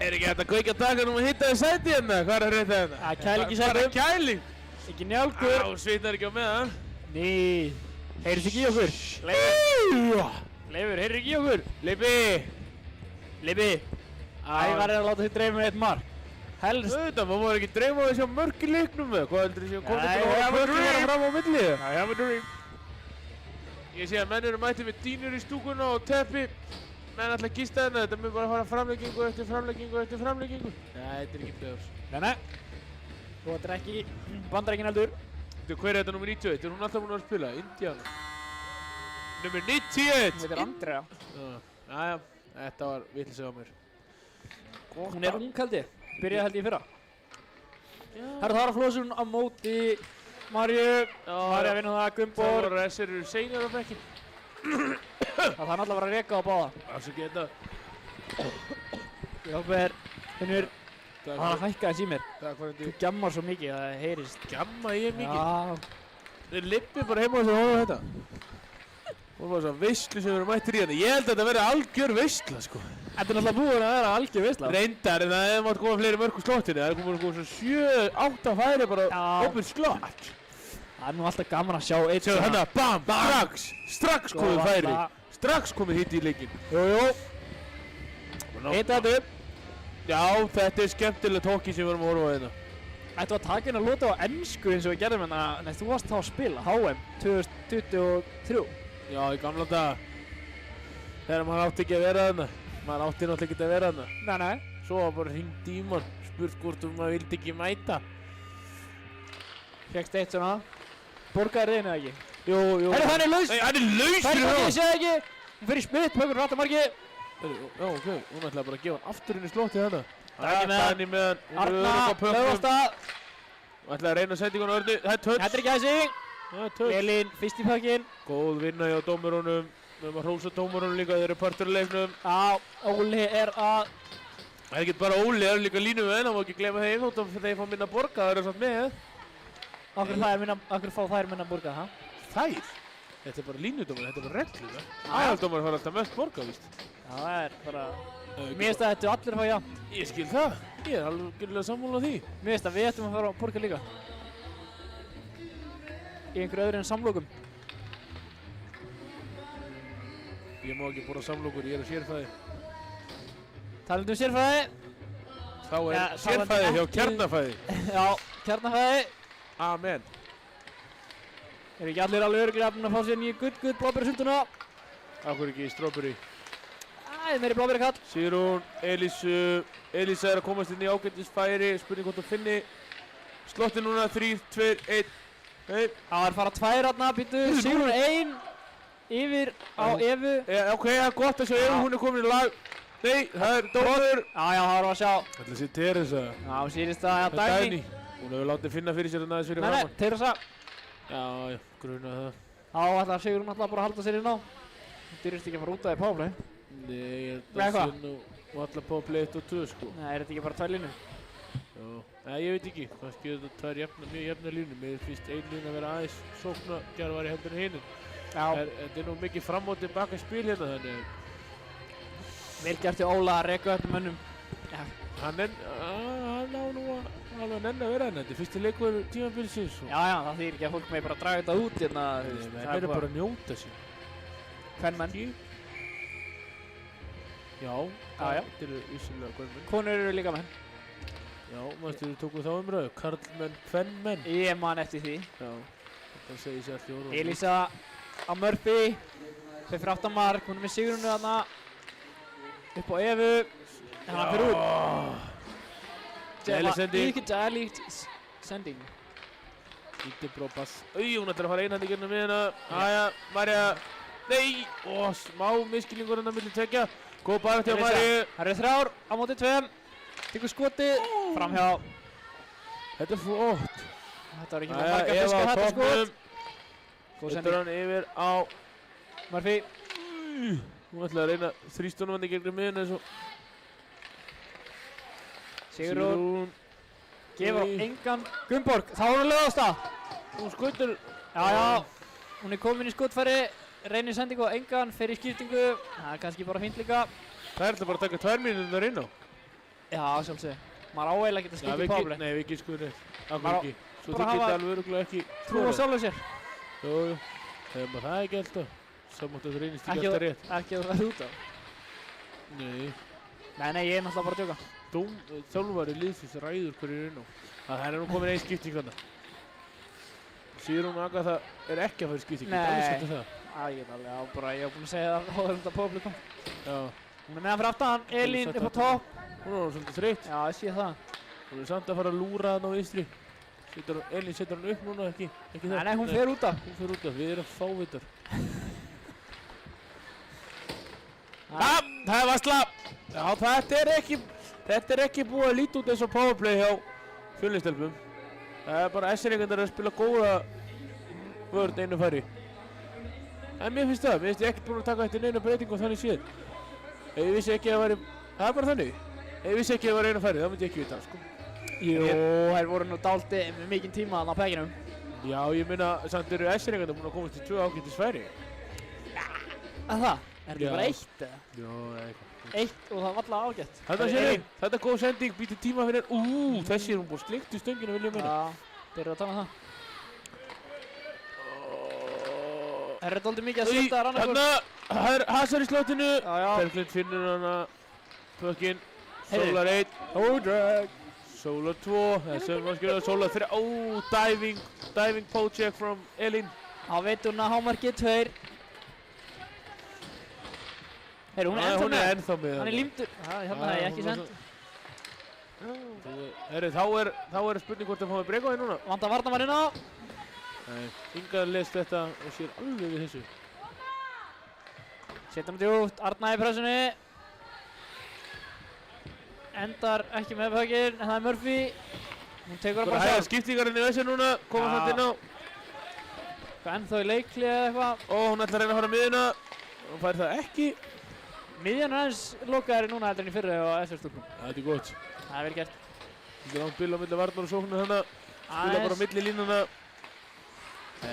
ekki hægt að kveikja takanum og hitta þið sæti hérna? Hvað er að reyta hérna? Kæling í sætum. Hvað er kæling? Ekki njálgur. Svitnar ekki á meðan. Ný. Heyrðis ekki í okkur. Leifur, heyrðir ekki í okkur. Leifi. Ævar að láta þið dreyma eitt mark. Helst. Þetta, maður var ekki dreyma á þessi á mörk í leiknum með. Hvað heldur þið séu komið til að hafa mörkið hérna fram á milli? I have a dream. Ég sé að menn eru mættið með dýnur í stúkuna og teppi. Menn ætla að gista hérna, þetta mun bara fara framleggingu eftir framleggingu eftir framleggingu. Nei, þetta er ekki playoffs. Nei. Þú ættir ekki Bandaríkin heldur. Hver er þetta nummer 91? Er hún alltaf búin að spila? Indiana. Nummer 91! Þetta er Andrea. Jæja, þetta var vitleysa á mér. Hún er ung held ég. Byrjaði held ég í fyrra. Herra Þara Flóðsson á móti Maríu. Maríu að vinna það, Gunnborg. Það voru þessir eru seinar á bekkin. Það þarf náttúrulega að vera að reka á báða. Afsakið þetta. Jálfur, Finnur, hann hækkaði þess í mér. Takk fyrir Þú gjammar svo mikið að það heyrist. Gjamma ég mikið? Já. Þeir lippi bara heima á þess að hóða þetta. Það var svo veislu sem við erum mættir í hérna. Ég held að þetta verði algjör veisla, sko. Þetta er náttúrulega búin að vera algjör veisla. Reyndar, en það hefði mátt koma fleiri mörg úr slottinni. Það er komið svona 7-8 færi bara opið slott. Það er nú alltaf gaman að sjá eitt Sjáðu hérna, bam, strax komið færi. Strax komið hitt í leikinn. Jú. Hitta þetta upp. Já, þetta er skemmtilegt hockey sem við erum að horfa á hérna. Ættu að taka inn að lota á ennsku eins og við gerðum hérna. Nei, þú varst þá að spila HM 2023. Já, í gamla daga. Þegar maður átti ekki að vera þarna. Maður átti náttúrulega ekki að vera þarna. Nei. Svo var bara hringt í mann, spurt hvort maður vildi ekki mæta. Fékkst eitt svona. Borgaði reyðinu eða ekki? Jú. Herru, hann er laus! Nei, hann er laus fyrir það! Ég segi ekki! Hún fer í smitt, höfður rattamarki. Já, ok. Hún ætlaði bara að gefa hann aftur inn í slottið þarna. Takk með hann. Arna, Laugastad. Hún ætlaði að reyna að setja ykkur á örnu. Það er touch. Þetta er ekki æsing. Það er touch. Elín, fyrst í pakkin. Góð vinna hjá dómurunum. Við erum að hrósa dómurunum líka, þeir eru partur af leiknum. Já, Óli er að... Það er ekki bara Óli, það eru líka línumenn, það má ekki gleyma þeim þótt að þeir fá minna borga, það eru samt með. Akkur fá þær minna borga, ha? Þær? Þetta er bara línudómar, þetta er bara reglur, það. Aðaldómar fara alltaf mest borga, víst. Já, það er bara... Mér finnst að þetta allir fá jafnt. Ég skil það. Ég er alveg gerilega sammála því. Mér finnst að við ættum að fara að borga líka. Í einhverju öðru en samlokum. Ég má ekki bora samlokur, ég er á sérfæði. Talandi um sérfræði. Þá er sérfæði hjá kjarnafæði. Já, kjarnafæði. Amen. Eru ekki allir alveg örugglega búin að fá sér nýju gull blábærasultuna? Akkur ekki í strawberry. Æ, meiri blábærakall. Sigrún, Elísa er að komast inn í ágættisfæri. Spurning hvort hún finni. Slotti núna, 3, 2, 1. Hey. Það er fara tvær þarna, býttu. Sigrún 1. Yfir á Evu. Ok, það er gott að sjá Evu, hún er komin í lag. Nei, það er dómur. Já, það var að sjá. Þetta sé Teresa. Já, sýnist það að Dagný. Hún hefur látið finna fyrir sér aðeins fyrir framan. Nei, Teresa. Já, grunað það. Þá ætlar Sigrún alltaf bara að halda sér inn á. Hún dyrist ekki að fara út af því páfli. Nei, ég held að sé nú alltaf páfli 1 og 2 sko. Nei, er þetta ekki bara tvær línur? Já, nei, ég veit ekki. Kannski er þetta tvær mjög jafnar línur. Mér finnst ein lína að vera aðeins sóknargerðari heldur en hinum. Þetta er nú mikið fram og tilbaka spil hérna þannig. Vel gert hjá Óla að reka upp mönnum. Já. Hann á nú alveg nenn að vera hérna. Þetta er fyrsti leikur tímabilsins. Já, það þýðir ekki að fólk með bara að draga þetta út hérna. Það er bara að njóta sér. Kvenmenn. Já, þetta eru vissulega kvenmenn. Konur eru líka menn. Já, mannstu við tókum þá umræðu. Karlmenn, kvenmenn. Ég man eftir því. Já, þetta segir sér allt í orðum. Elísa á Murphy. Þeir fyrir aftamark, hún er með Sigrúnu þarna. Upp á Evu. Hann fyrir út. Dæli sending. Ekki dæli sending. Lítið brópass. Hún ætlar að fara einhandi hérna með hérna. Aja, Marja. Nei! Smá miskilningur hérna milli tveggja. Góð bara til Marju. Það eru 3 á móti 2. Tekur skotið. Framhjá. Þetta er flott. Þetta var ekki með marga fiska þetta skot. Þetta er hann yfir á Murphy. Hún ætlaði að reyna þrýstunum hann í gegnum miðun eins og Sigrún gefur á engan Gunnborg. Þá er hún Laugastad. Hún skautur. Já. Hún er komin í skotfæri. Reynir sendingu á engan. Fer í skiptingu. Það er kannski bara fínt líka. Það er alltaf bara að taka 2 mínútur inn á. Já, sjálfsög. Maður á eiginlega ekki að skipta í powerplay. Nei, Viki sko rétt. Akkur Maður á ekki. Svo bara þú geti hafa alveg örugglega ekki trú á sjálfu sér. Jú. Hefur maður það ekki alltaf. Samt að það reynist ekki alltaf rétt. Ekki að þú verði út af. Nei. Nei, ég er náttúrulega bara að djóka. Þjálfari liðsins ræður hverju er inn á. Það er nú komin ein skipting þarna. Sigrún Agatha er ekki að fara í skipting. Nei. Ég get alveg á bara, ég hef búinn að segja það áður en þetta powerplay kom. Já. Hún er neðan fyrir aftan, Elín upp á topp. Hún er svolítið þreytt. Já, ég sé það. Hún er samt að fara að lúra þarna á vinstri. Elín setur hann upp núna, ekki það. Nei, hún fer út af. Hún fer út af, við erum fávitar. Það er varsla! Já, þetta er ekki búið að líta út eins og powerplay hjá Fjölnistelpum. Það er bara SR-ingarnir að spila góða vörn einu færi. En mér finnst ég ekki búinn að taka eftir neina breytingu og þannig séð. Ef ég vissi ekki að það væri, það er bara þannig. Ef ég vissi ekki að það væri einu færi, þá myndi ég ekki vita, sko. Jú, þær voru nú dálítið með mikinn tíma þarna á pækinum. Já, ég meina, samt eru SR-ingarnir búin að komast í 2 ágætis færi. Að það? Er þetta bara 1 eða? Já, eitthvað. 1 og það var alltaf ágætt. Þetta er góð sending, býtur tíma fyrir henn. Þessi er hún búin slengt í stöngina, vil ég meina. Já, þeir eru að tala það. Það er dálítið mikið að setja rannagur. Það er Hazard í slátinu. Já. Berglind finnur hana. Pökkinn. Solar 1. Drag. Solar 2. Þessum var skiljaði. Solar 3. Diving pole check from Elín. Þá veit hún að hámarkið 2. Hún er ennþá með. Hann er límdur. Hérna hef ég ekki send. Þá er spurning hvort það fáið breyka á því núna. Vanda varnamann inn á. Nei, Inga lest þetta og sér alveg við þessu. Setja hann djúpt, Arna í pressunni. Endar ekki með pökkinn, en það er Murphy. Hún tekur hann bara sjálf. Skiptingarinn í þessu núna, komast hann inn á. Ennþá í leikli eða eitthvað. Og hún ætlar að reyna að fara miðuna. Hún fær það ekki. Miðjan er aðeins lokaðari núna heldur en í fyrra á SF-stúrkum. Það er gott. Það er vel gert. Það er langt bil á milli varnar og sóknar hana. Spila bara á milli línuna.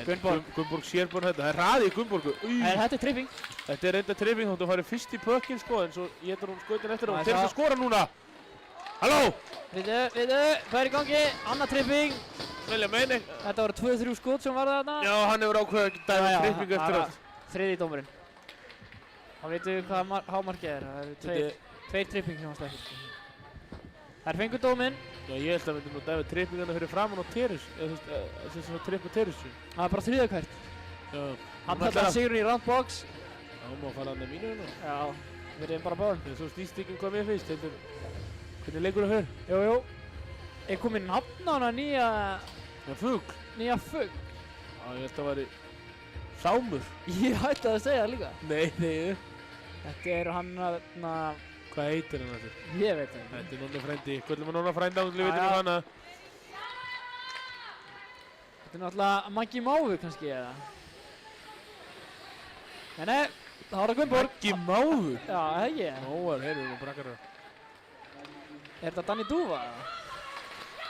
Gunnborg sér bara þetta. Það er hraði í Gunnborgu. Þetta er tripping. Þetta er reynda tripping. Þóttu að fara fyrst í pökkinn sko, en svo getur hún skautin eftir og hún til að skora núna. Halló! Viðu, hvað er í gangi? Annað tripping. Velja meini. Þetta voru 2-3 skot sem var þarna. Já, hann hefur ákveðið að dæma tripping eftir allt. Þriðji dómurinn. Þá veitum við hvað hámarkið er. Það eru 2 tripping sem var slækkið. Það er fengur dóminn. Já, ég held að við myndum að dæfa trippingana fyrir framann á Terus. Eða þess að trippa Terusu. Það er bara 3. hvert. Já. Hann ætlaði Sigrún í roundbox. Já, hún má fara hann að mínu hérna. Já, við erum bara báðum. Svo snýst ekki hvað mér finnst. Hvernig leikur það fyrir? Jú. Er komið nafn á hana nýja fugl. Nýja fugl. Já, ég held að það væri Sámur. Ég hætti að segja það líka. Nei. Þetta er hann að... Hvað heitir hann þetta? Ég veit það. Þetta er Nonni frændi. Kvöldum að Nonna frænda ánum við veitum hana. Þetta er náttúrulega Maggi Mávu kannski eða? Nei, það var það Gunnborg. Maggi Mávu? Já, ekki. Mávar, heyrðu nú brakkarar. Er þetta Danny Dúfa?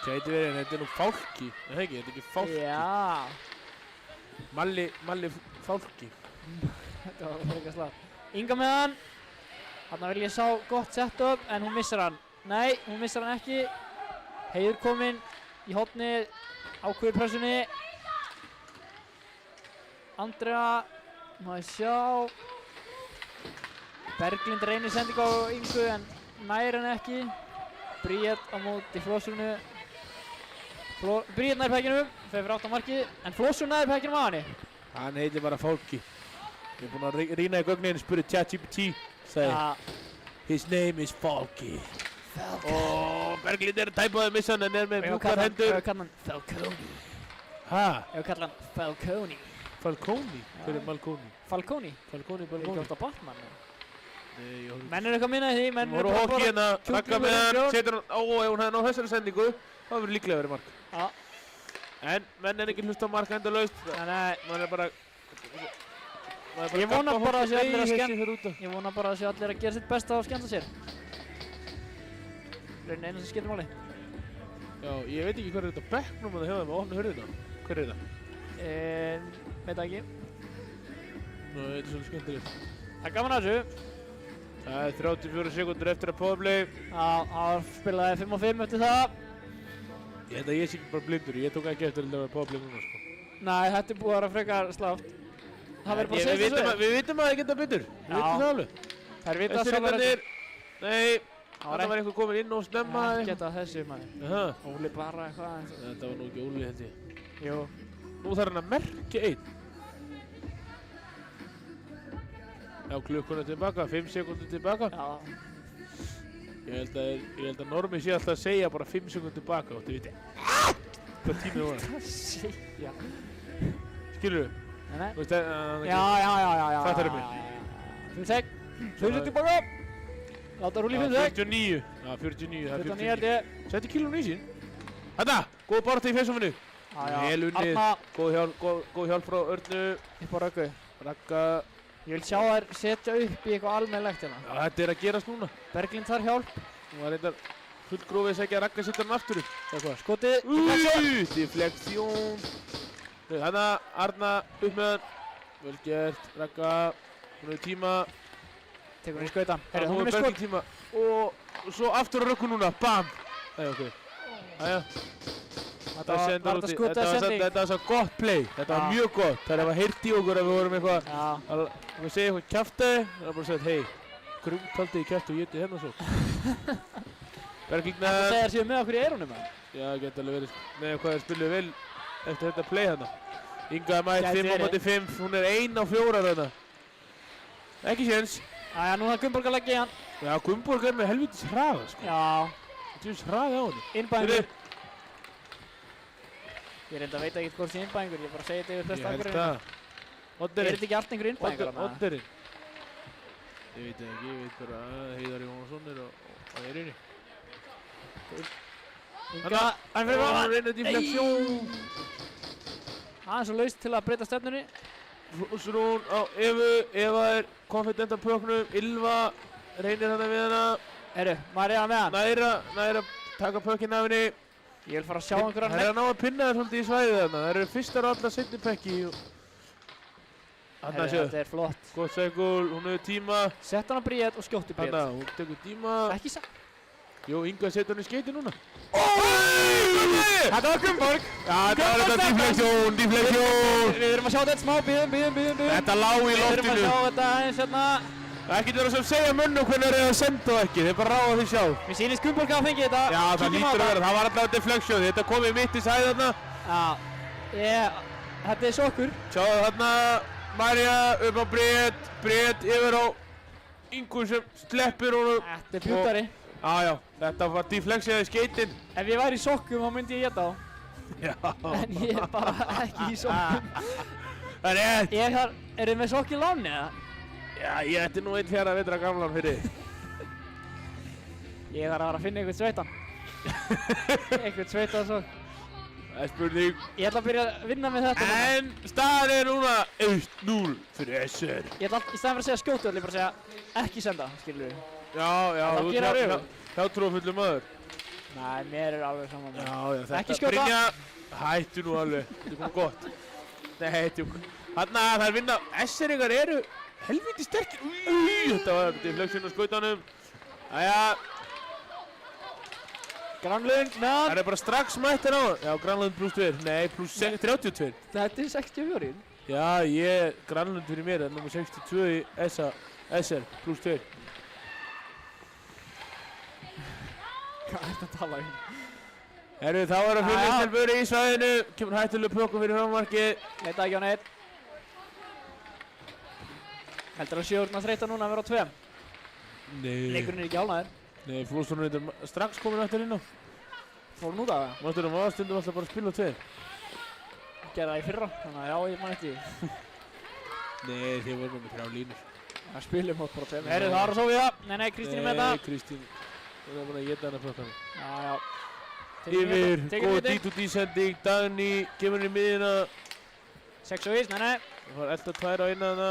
Gæti verið, en þetta er nú Fálki. Nei, ekki, þetta er ekki Fálki. Já. Malli Fálki. Þetta var frekar slag. Inga með hann. Þarna vil ég sá gott setup, en hún missar hann. Nei, hún missar hann ekki. Heiður kominn í hornið, ákveður pressunni. Andrea, maður sjá. Berglind reynir sendingu á Ingu, en nær hann ekki. Bríett á móti Flósrunu. Bríett nær pækinu, fer fyrir átt á markið, en Flósrun nær pækinu á hann. Hann heitir bara Fálki. Ég er búinn að rýna í gögnin, spurði ChatGPT. Sagði, his name is Fálki. Og Berglind er tæpaði að missa hann, en er með mjúkar hendur. Ég kalla hann Falconi. Hæ? Ég kalla hann Falconi. Falconi? Hver er Malconi? Falconi. Falconi, Er ekki Balconi. átt á Batman? Nei, ég horfði. Menn er eitthvað minnaði því, menn Hún voru hókki hérna, rakka með hann, setur hann, ef hún hefði náð þessari sendingu, þá verður líklega verið mark. Já. En menn er ekki hlusta á mark endalaust. Nei, Man er bara... Ég vona bara að sé allir að skemmta. Ég vona bara að sé allir að gera sitt besta og skemmta sér. Raunin einu sem skiptir máli. Já, ég veit ekki hver er þetta bekknum að það hefða með að opna hurðina. Hver er þetta? Veit það ekki. Ná, þetta er svolítið skemmtilegt. Það er gaman að þessu. Það er 34 sekúndur eftir að powerplay. Já, hann spilaði 5 og 5 eftir það. Ég held að ég sé ekki bara blindur, ég tók ekki eftir að það var powerplay núna sko. Nei, þetta er búið að vera frekar slátt. Það verður bara að segja þessu. Við vitum að það geta betur. Við vitum það alveg. Þær vita að sjálfur þetta. Nei, það var eitthvað komin inn og snemma. Ekkert að þessu maður. Óli bara eitthvað. Þetta var nú ekki Óli held ég. Jú. Nú þarf hann að merkja einn. Já, klukkuna tilbaka, 5 sekúndur tilbaka. Já. Ég held að Normi sé alltaf að segja bara 5 sekúndur tilbaka og þið viti hvað tímið var. Hvað segja? Skilur þú? Nei. Þú veist það? Já. Fattar mig? 5 sek. 2 sekúndur tilbaka. Láta rúli 5 sek. 49. Já, 49. 49 held ég. Setti kílun í sín. Þetta! Góð baráttu í feysuminu. Vel unnið. Góð hjálp frá Örnu. Upp á Röggu. Ragga. Ég vil sjá þær setja upp í eitthvað almennilegt hérna. Já, þetta er að gerast núna. Berglind þarf hjálp. Hún var reyndar fullgrófið þess ekki að Ragga setja hann aftur upp. Skotið. Defleksjón. Þannig að Arna upp með hann. Vel gert. Ragga. Hún hefur tíma. Tekur hún í skautan. Herru, hún hefur Berglind tíma. Og svo aftur á Röggu núna. Bam! Æja, ok. Æja. Þetta var svo gott play. Þetta var mjög gott. Það er að heyrt í okkur að við vorum eitthvað að segja eitthvað kjaftaði. Það er bara að segja, hei, grumtaldi í kjaftu og ég geti hérna svo. Berglind með... Það segir sér með okkur í eyrunum, eða? Já, það geti alveg verið með hvað þeir spiluðu vel eftir þetta play hérna. Inga mætt 5 á móti 5. Hún er 1 á 4 þarna. Ekki séns. Æja, nú það Gunnborg að leggja í hann. Já, Gunnborg er með helvítis hraða, sko. Já. Þetta er hraði á henni. Innbæðingur. Ég reynda að veit ekki hvort sé innbæðingur, ég bara segi þetta yfir flesta akkurinn. Ég held það. Er þetta ekki allt einhver innbæðingur hana? Odderinn. Ég veit ekki, ég veit bara að Heiðar Jónsson er á Eyrinni. Inga, hann fyrir hann reynir defleksjón. Aðeins og laust til að breyta stefnunni. Flósrún á Evu, Eva er konfident á pöknum, Ylva reynir hana við hana. Herru, maður er með hann. Næra taka pökinn af henni. Ég vil fara að sjá einhverja Það er að ná að pinna þér svolítið í svæðið þarna. Það eru fyrstar og allar seinni pekki. Herru, þetta er flott. Gott segul, hún hefur tíma. Sett hann á Bríett og skjóttu Bríett. Hanna, hún tekur tíma. Ekki satt. Jú, Inga setur hann í skeiti núna. Þetta var Gunnborg. Já, þetta var þetta defleksjón. Við erum að sjá þetta smá, bíðum. Þetta lá í loftinu. Við erum að sjá þetta aðeins hérna. Það er ekkert verið að segja mönnum hvernig þeir eru að senda og ekki, þeir bara ráða því sjálf. Mér sýnist Gunnborg að fengi þetta. Já, það lítur að vera, það var allavega defleksjón, þetta komið mitt í sæði þarna. Já, þetta er sokkur. Sjáðu þarna, Marja upp á Bríett yfir á Ingu sem sleppir honum. Þetta er pjútari. Já, þetta var defleksjaði skeitin. Ef ég væri í sokkum þá myndi ég geta á. Já. En ég er bara ekki í sokkum. Það er rétt. Er þið með sokk í láni eða? Já, ég ætti nú 1 4 vetra gamlan fyrir. Ég þarf að fara að finna einhvern sveitan. Einhvern sveitan sokk. Það er spurning. Ég ætla að byrja að vinna með þetta. En staðan er núna 1-0 fyrir SR. Ég ætla í staðan fyrir að segja skjótu, ætla ég bara að segja ekki senda, skilur við. Já, þú ert hjátrúafullur maður. Nei, mér er alveg saman með. Já, þetta ekki skjóta. Brynja, hættu nú alveg. Þetta kom gott. Nei, þarna þær vinna. SR-ingar eru helviti sterkir. Þetta var defleksjón á skautanum. Æja. Granlund með hann. Það er bara strax mættir á hann. Já, Granlund +2. Nei, +32. Þetta er 64. Já, Granlund fyrir mér. Það er nr. 62 í SR +2. Hvað er þetta að tala um? Herru, þá er að fylgjast til böri í svæðinu. Kemur hættuleg pökkum fyrir frammarkið. Leita ekki á neitt. Heldur að Sigurðurna þreyta núna að vera á 2? Nei. Leikurinn er ekki hálnaður. Nei, Flósson er strax komin aftur inn á. Fór hún út af það? Máttur maður stundum alltaf bara að spila á 2. Gerði það í fyrra, þannig að já, ég man eftir því. Nei, þið vorum með 3 línur. Það spilum hótt bara 2. Herru, það var að sófið það. Nei, Kristín er með þetta. Nei, Kristín. Það er bara að geta hana pökkan. Já. Yfir, góð D2D sending. Dagný kemur í miðina. 6 og 1, nei. Það var 11-2 á innan hana.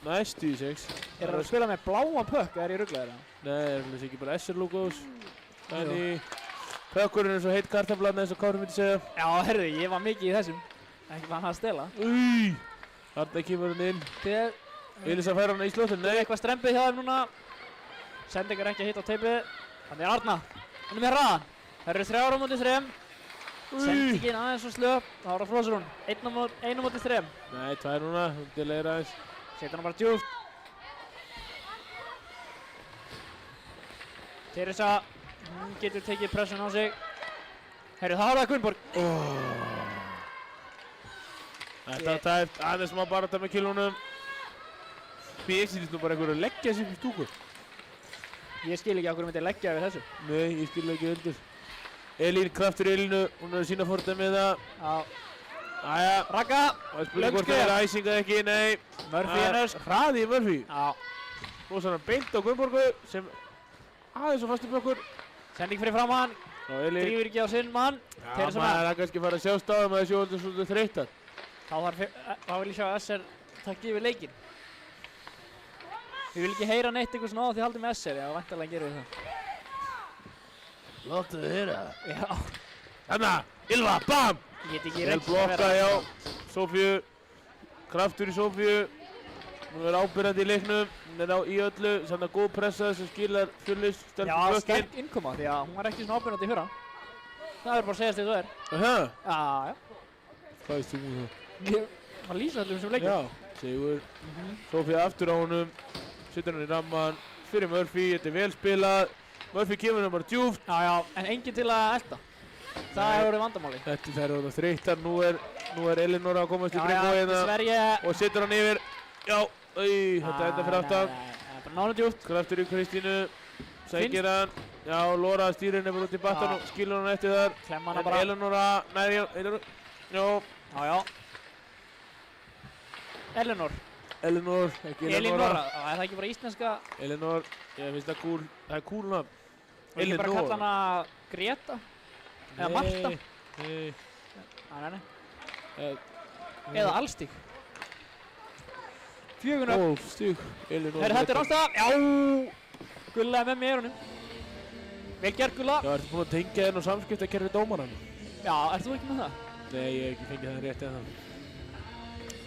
Næstu í 6. Er það að spila með bláan pökk eða er ég rugglaður það? Nei, er það ekki bara SR-logos. Dagný. Pökkurinn er svo heitt kartaflaðna eins og Kári myndi segja. Já, herru, ég var mikið í þessum. Ekki var hann að stela. Þarna kemur hann inn. Elisa fær hana í slóttin, nei. Eitthvað strempið hjá þeim núna. Sendingar ekki að hitta á teipið. Þannig Arna. Hann með hraðan. Það eru 3 á móti 3. Sendingin aðeins og slöp. Það var á Flósrún. 1 á móti 3. Nei, 2 núna. Hún delegir aðeins. Setur hann bara djúpt. Teresa. Hún getur tekið pressun á sig. Herru, það har það Gunnborg. Þetta var tæft. Aðeins má bara þetta með kilunum. BX lýst nú bara einhverju að leggja sig upp í stúku. Ég skil ekki á hverju myndi leggja yfir þessu. Nei, ég skil ekki heldur. Elín, kraftur Elínu, hún er að sína fórta með það. Já. Æja. Ragga. Og það spilur hvort það er æsing eða ekki, nei. Murphy er nösk. Hraði í Murphy. Já. Lósar hann beint á Gunnborgu sem aðeins á fastum blokkur. Sending fyrir fram hann. Drífur ekki á sinn mann. Já, maður er kannski fara að sjást á þeim að þessi orðin svolítið þreyttar. Þá vil ég sjá að SR takk yfir leikinn. Við vil ekki heyra neitt eitthvað svona á því haldið með SR, já, væntanlega gerum við það. Láttu þið heyra. Já. Þarna, Ylva, BAM! Ég get ekki vel reynt að vera. blokkað hjá Sofíu. Kraftur í Sofíu. Hún er ábyrjandi í leiknum. Hún er í öllu. Sann að góð pressa sem skilar fullist sterkum Já, blökkinn. sterk innkoma því að hún var ekki svona ábyrjandi í fyrra. Það er bara að segja þetta er. Aha. Já, já. Hvað veist þú um það? Ég var lýsa öllum sem leikjum. Já, Sigur. Sofía aftur á honum. Setur hann í ramman. Fyrir Murphy. Þetta er vel spilað. Murphy kemur hann bara djúpt. Já, já. En enginn til að elta. Það hefur verið vandamáli. Þetta þær eru þreyttar. Nú er Elinor að komast í bringóiðina. Sverige. Og setur hann yfir. Já, þetta enda fyrir aftan. Bara nánu djúpt. Kraftur í Kristínu. Sækir hann. Já, Lora stýrir henni bara út í battan og skilur hann eftir þar. Klemma hana bara. Elinora, næri, Elinor. Já. Já, já. Elinor. Elinor, ekki Elinora. Elinora. Það er ekki bara íslenska. Elinor, ég finnst það cool. Það er cool nafn. Elinor. Ekki bara kalla hana Greta. Eða Marta. Nei. Nei. Eða Alstík. 4 12 stík. Elinor. Herri, þetta er ástæða. Já. Gulla er með mér honum. Vel gert, Gulla. Já, ertu búinn að tengja þenn á samskiptakerfi dómarann? Já, ert þú ekki með það? Nei, ég hef ekki fengið það rétt eða það.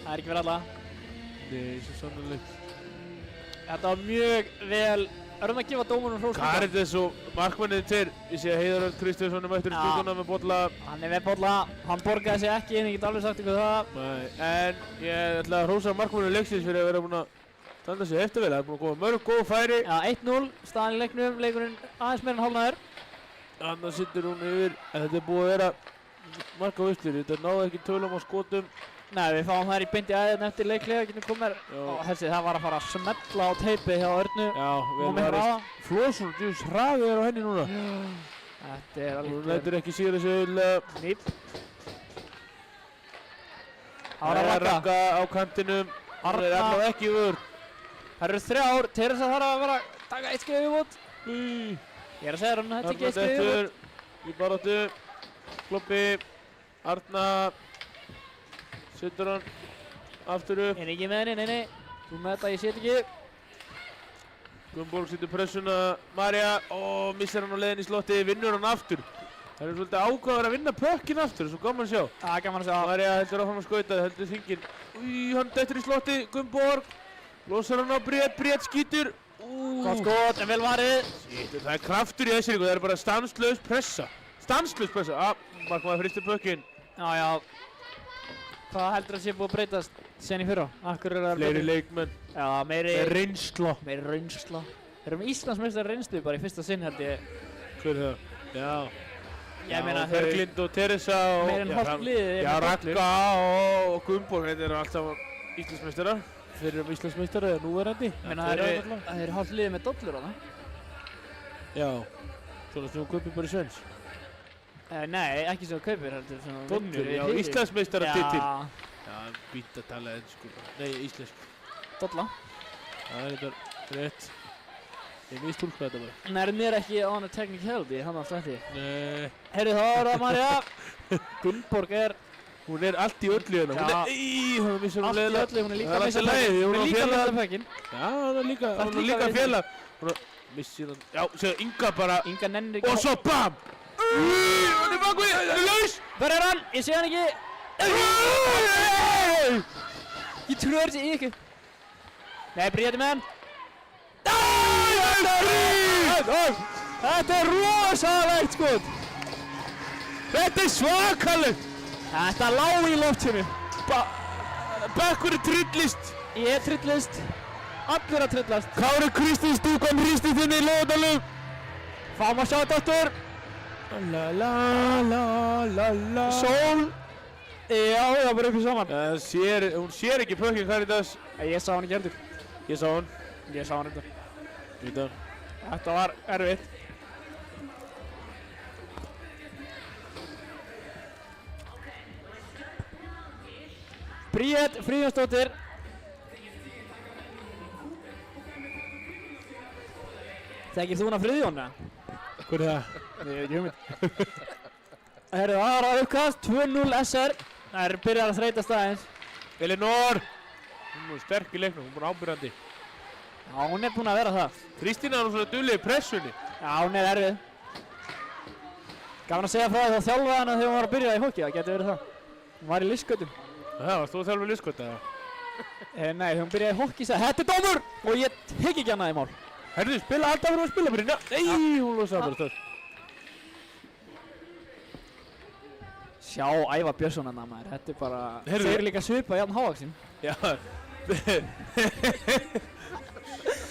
Það er ekki verið alla. Nei, svo sannanlegt. Þetta var mjög vel. Erum við að gefa dómarum hrós? Karitas og markmannið til. Ég sé að Heiðar Örn Kristjánsson er mættur í stúkuna með bolla. Hann er með bolla. Hann borgaði sig ekki inn, ég get alveg sagt ykkur það. Nei, en ég ætla að hrósa markmannið leiksins fyrir að vera búinn að standa sig eftir vel. Það er búinn að koma mörg góð færi. Já, 1-0. Staðan í leiknum. Leikurinn aðeins meira en hálfnaður. Annars sittur hún yfir. En þetta er búið að vera marka visslir. Þetta náði ekki tölum á skotum. Nei, við fáum þær í beint í æðin eftir leiklega. Getum komið. Og þessi, það var að fara að smella á teipið hjá Örnu. Já, vel varist. Flósson, djús hraði er á henni núna. Þetta er alveg... Hún lætur ekki síður þessu auðvitað. Nýp. Það er Ragga á kantinum. Hann er ennþá ekki í vörn. Það eru 3. Teresa þarf að vera að taka 1 skrif í vót. Ég er að segja hann, þetta er ekki 1 skrif í vót. Í baráttu. Kloppi. Arna. Setur hann aftur upp. Ég er ekki með henni, nei. Þú með þetta, ég set ekki. Gunnborg setur pressuna. Marja. Missar hann á leiðin í slotti. Vinnur hann aftur. Það er svolítið ákvaður að vinna pökkinn aftur. Svo gaman að sjá. Það er gaman að sjá. Marja heldur áfram að skauta. Heldur þingin. Hann dettur í slotti. Gunnborg. Losar hann á Bríett. Bríett skýtur. Gott skot, en vel varið. Það er kraftur í þessi ríku. Það er bara stanslaus pressa. Stanslaus pressa. Markmaður fristir pökkinn. Já, já. Hvað heldur að sé búið að breytast sen í fyrra? Akkur er það fleiri leikmenn. Já, meiri reynsla. Meiri reynsla. Við erum Íslandsmeistari reynslu bara í fyrsta sinn held ég. Hver er það? Já. Ég meina Berglind og Teresa og... Meir en hálft liðið. Já, Ragga og Gunnborg. Þetta eru alltaf Íslandsmeistarar. Þeir eru Íslandsmeistarar eða núverandi. Það eru hálft liðið með dollur á það. Já. Svona sem þú kaupir bara í Svens. Nei, ekki sem þú kaupir heldur svona dollur, já, Íslandsmeistaratitil. Já, býtt að tala ensku. Nei, íslensku. Dolla. Það er þetta rétt. Ég mistúlka þetta bara. Nær mér ekki on a technicality, hann alltaf eftir. Nei. Heyrðu þá er það Marja. Gunnborg er... Hún er allt í öllu hérna. Hún er missar hún leiðilega. Allt í öllu, hún er líka að missa pökkinn. Hún er líka að missa pökkinn. Já, hún er líka að fjalla. Hún missir hann. Já, segðu Inga bara. Inga nennir ekki. Og svo BAM! Hann er bakvið, hann er laus! Hver er hann? Ég sé hann ekki. Ég trúi þessi í ykkur. Nei, Bríet með hann. Þetta er rosalegt skot. Þetta er svakalegt. Þetta lá í loftinu. Bekkurinn tryllist. Ég tryllist. Allir að tryllast. Kári Kristins stúkan hristist inn í Laugardalnum. Fáum að sjá þetta aftur. La la la la la. Sól. Já, það var uppi saman. Hún sér ekki pökkinn Caritas. Ég sá hann ekki heldur. Ég sá hann. Ég sá hann heldur. Utan. Þetta var erfitt. Bríet Fríðjónsdóttir. Þekkir þú hana Friðjón, eða? Hver er það? Ég veit ekki hugmynd. Herðu, aðra uppkast, 2-0 SR. Það er byrjað að þreytast aðeins. Elinor! Hún er sterk í leiknum, hún er búin ábyrjandi. Já, hún er búin að vera það. Kristína er svona dugleg í pressunni. Já, hún er erfið. Gaman að segja frá því að þjálfa hana þegar hún var að byrja í hockey, það getur verið það. Hún var í listgötum. Það varst þú að þjálfa listgöt, eða? Nei, hún byrjaði í hockey, sagði þetta er dómur! Og ég hygg ekki hana í mál. Herðu, spila alltaf fyrir að spila fyrir hérna. Nei, hún losaði bara stöð. Sjá Ævar Björnsson hana maður, þetta er bara... Heyrðu. Þeir eru líka svipað jafn hávaxin. Já.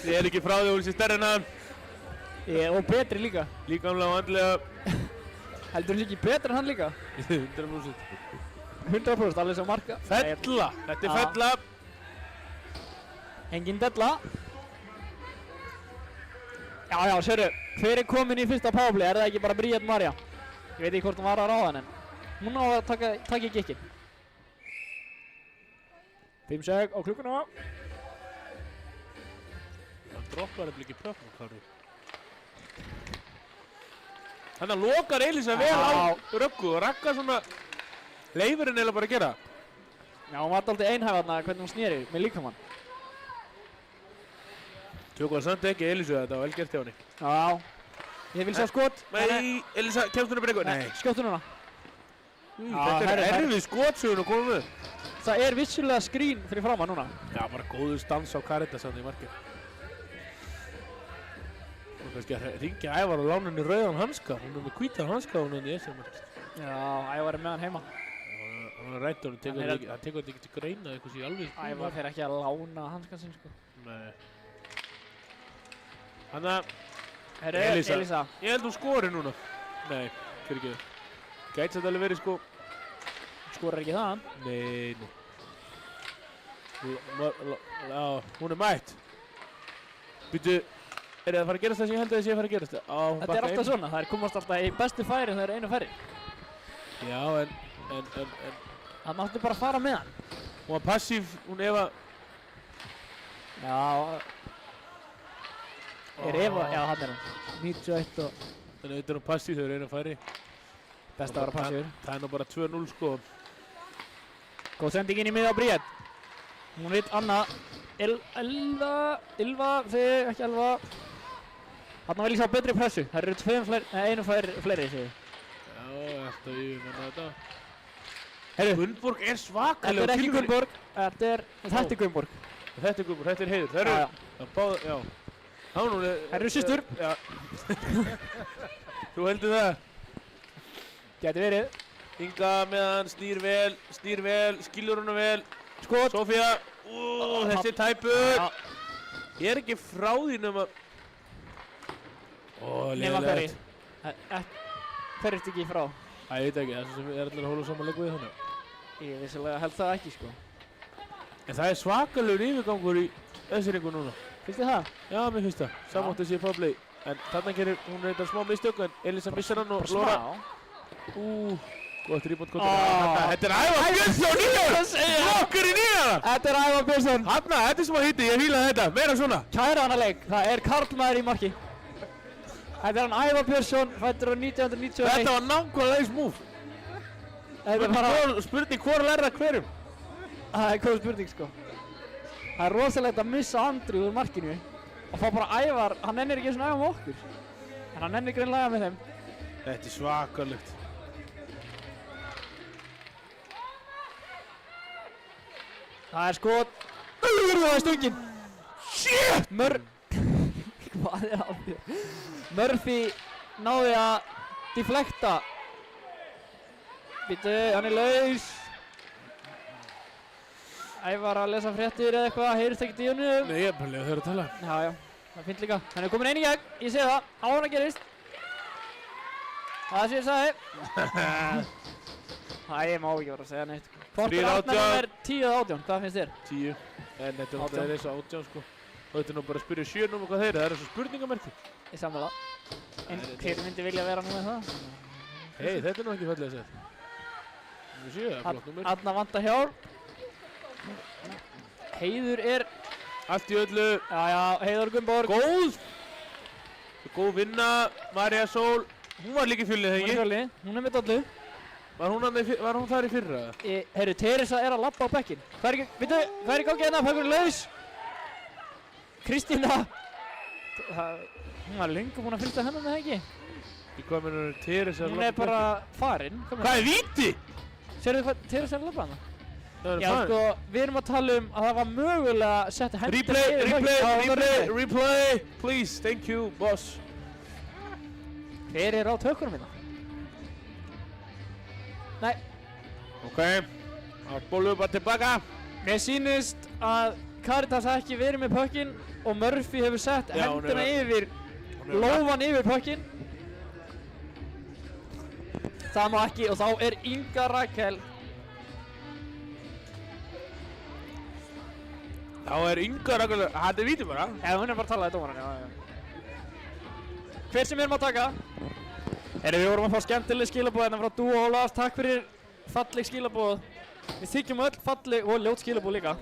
Ég er ekki frá því að hún sé stærri en hann. Og betri líka. Líkamlega og andlega. Heldur hún ekki betri en hann líka? 100%. 100%, alveg sem marka. Fella! Þetta er fella. Engin della. Já, sérðu, hver er komin í fyrsta powerplay? Er það ekki bara Bríet Marja? Ég veit ekki hvort hún var að ráða hann en hún á að taka í gikkinn. 5 seg á klukkuna. Hann droppar þetta ekki pökknum, Kári. Þannig að lokar Elísa vel á Röggu og Ragga svona leifurinn eiginlega bara að gera. Já, hún var dálítið einhæf þarna hvernig hún sneri með líkamann. Tjóku hann samt ekki Elísu þetta og vel gert hjá henni. Já, ég vil sjá skot. Nei, Elísa, kemst hún upp einhver? Nei. Skjóttu núna. Þetta er erfið skotsugun að koma með. Það er vissulega skrín fyrir framan núna. Já, bara góður stans á Caritas samt í markið. Og kannski að ringja Ævar og lána henni rauðan hanska. Hún er með hvítan hanska á henni í þessu markið. Já, Ævar er með hann heima. Hann er rætt og hann tekur þetta ekki til greina eitthvað sem ég alveg skil. Ævar fer ekki að lána hanskan sinn sko. Nei. Þannig að Elísa. Ég held hún skori núna. Nei, fyrir ekki. Gæti þetta alveg verið sko. Skorar ekki það? Nei. Já, hún er mætt. Býtu, er það að fara að gerast það sem ég held að það sé að fara að gerast það? Þetta er alltaf svona, það er komast alltaf í bestu færi þegar það er einu færi. Já, en Það máttu bara fara með hann. Hún var passív, hún Eva. Já. Er Eva, já hann er hann. 91 og... Þannig að þetta er hún passív þegar það er einu færi. Best að vera passífur. Það er nú bara 2-0 sko. Góð sending inn í miða á Bríet. Hún vill annað. Ylva, ekki Elva. Þarna vil ég sjá betri pressu. Það eru einu fleiri segir. Já, alltaf yfirmenna þetta. Heyrðu. Gunnborg er svakalega. Þetta er ekki Gunnborg. Þetta er Gunnborg. Þetta er Gunnborg, þetta er Heiður. Það eru systur. Já. Þú heldur það? Gæti verið. Inga með hann, snýr vel, skilur hana vel. Skot. Sofía. Þessi er tæpur. Ég er ekki frá því nema... Nema hverri. Hver ertu ekki frá? Ég veit ekki, það sem er allir að hóla saman leik við þannig. Ég vissulega held það ekki sko. En það er svakalegur yfirgangur í þessi ringu núna. Finnst þið það? Já, mér finnst það. Sammátt að sé powerplay. En þarna gerir hún reyndar smá mistök en Elísa missar hann og Lóra. Gott rebound kontra. Þetta er Ævar Björnsson nýjar! Lokkur í nýjar! Þetta er Ævar Björnsson. Hanna, þetta er smá hitti, ég fílaði þetta. Meira svona. Kæra hana leik. Það er karlmaður í marki. Þetta er hann Ævar Björnsson, fæddur á 1991. Þetta var nákvæmlega eins múf. Spurning hvor lærða hverjum. Það er góð spurning sko. Það er rosalegt að missa Andri úr markinu og fá bara Ævar, hann nennir ekki svona æfa með okkur. En hann nennir greinlega með þeim. Þetta er svakalegt. Það er skot. Það er stungin. Shit! Hvað er á því? Murphy náði að deflekta. Býtu, hann er laus. Ævar að lesa fréttir eða eitthvað, heyrist ekkert í honum. Nei, ég er bara leiður að tala. Já, það finnst líka. Hann er komin einn í gegn, ég sé það, áður að gerist. Það sem ég sagði. Það ég má ekki vera að segja neitt. Hvort er Arnar er 10 eða 18, hvað finnst þér? 10. En þetta er eins og 18 sko. Og þetta er nú bara að spyrja 7 um hvað þeir eru, það er eins og spurningamerki. Ég sammála. En hver myndi vilja vera nú með það? Hei, þetta er nú ekki fallega sett. Númer 7, það er flott númer. Arnar vantar hjálp. Heiður er... Allt í öllu. Já, Heiður Gunnborg. Góð! Góð vinna, María Sól. Hún var líka í fjölni, þegar ekki? Hún er með dollu. Var hún þar í fyrra? Heyrðu, Teresa er að labba á bekkinn. Hvað er í gangi hérna? Pökkur er laus. Kristína. Hún var löngu búin að fylgja hennar með það ekki? Í hvað mennur Teresa að labba á bekkinn? Hún er bara farinn. Hvað er víti? Sérðu hvað Teresa er að labba hana? Já, sko, við erum að tala um að það var mögulega að setja hendur Replay, please, thank you, boss. Hver er á tökkunum hérna? Nei. Ok, bólum við bara tilbaka. Mér sýnist að Caritas hafi ekki verið með pökkinn og Murphy hefur sett hendina yfir, lófan yfir pökkinn. Það má ekki og þá er Inga Rakel. Þá er Inga Rakel, þetta er víti bara. Já, hún er bara að tala í dómarann, já. Hver sem erum að taka. Við vorum að fá skemmtileg skilaboð hérna frá Dúa Ólafs, takk fyrir falleg skilaboð. Við þykjum öll falleg og ljót skilaboð líka.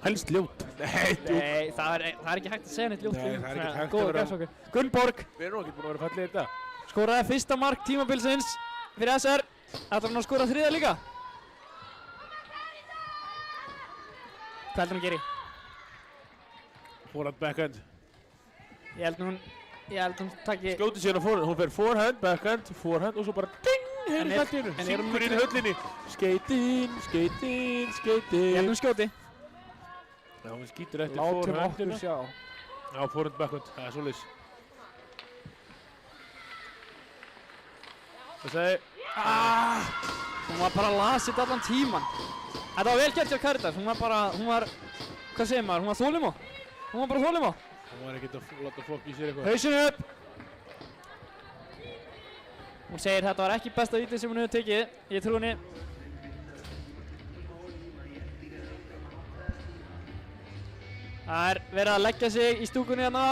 Helst ljót. Nei, það er ekki hægt að segja neitt ljót. Nei, það er ekki hægt að vera. Gunnborg. Við erum ekki búin að vera falleg í þetta. Skoraði fyrsta mark tímabilsins fyrir SR. Ætlar hann að skora þriðja líka? Hvað heldur hann að gera? Forehand, backhand. Ég held hún takki... Skjóti síðan á forehand, hún fer forehand, backhand, forehand og svo bara ding! Hérna í kallinu, syngur inn í höllinni. Skeit inn. Ég held hún skjóti. Já, hún skýtur eftir forehand. Látum okkur sjá. Já, forehand, backhand, það er svoleiðis. Það segi... Hún var bara lasið allan tíman. Þetta var vel gert hjá Caritas, hún var, hvað segir maður, hún var þolinmóð. Hún var bara þolinmóð. Hún var ekkert að láta fólk í sér eitthvað. Hausinn upp! Hún segir þetta var ekki besta vítið sem hún hefur tekið, ég trú henni. Það er verið að leggja sig í stúkunni hérna.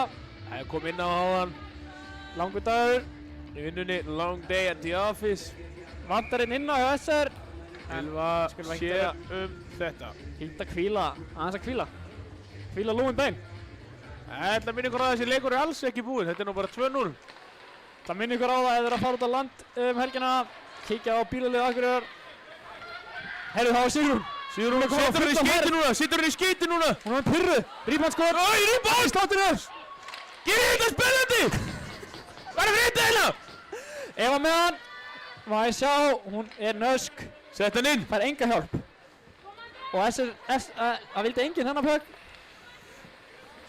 Það er komið inn á áðan. Langur dagur. Í vinnunni, long day at the office. Vantarinn inn á hjá SR. Ylva sér þetta. Fínt að hvíla, aðeins að hvíla. Hvíla lúin bein. Það minnir ykkur á þessi leikur er alls ekki búinn, þetta er nú bara 2-0. Það minnir ykkur á það ef þið eru að fara út á land helgina. Kíkja á bílalið Akureyrar. Heyrðu, það var Sigrún. Sigrún setur hann í skeiti núna. Hún var með pyrru. Rýpandskor. Rýpand! Sláttur! Gerið þetta spennandi! Hvað er fyrir þetta hérna? Eva með hann. Má ég sjá, hún er nösk. Sett hann inn. Fær enga hjálp. Og það vildi enginn hennar pökk.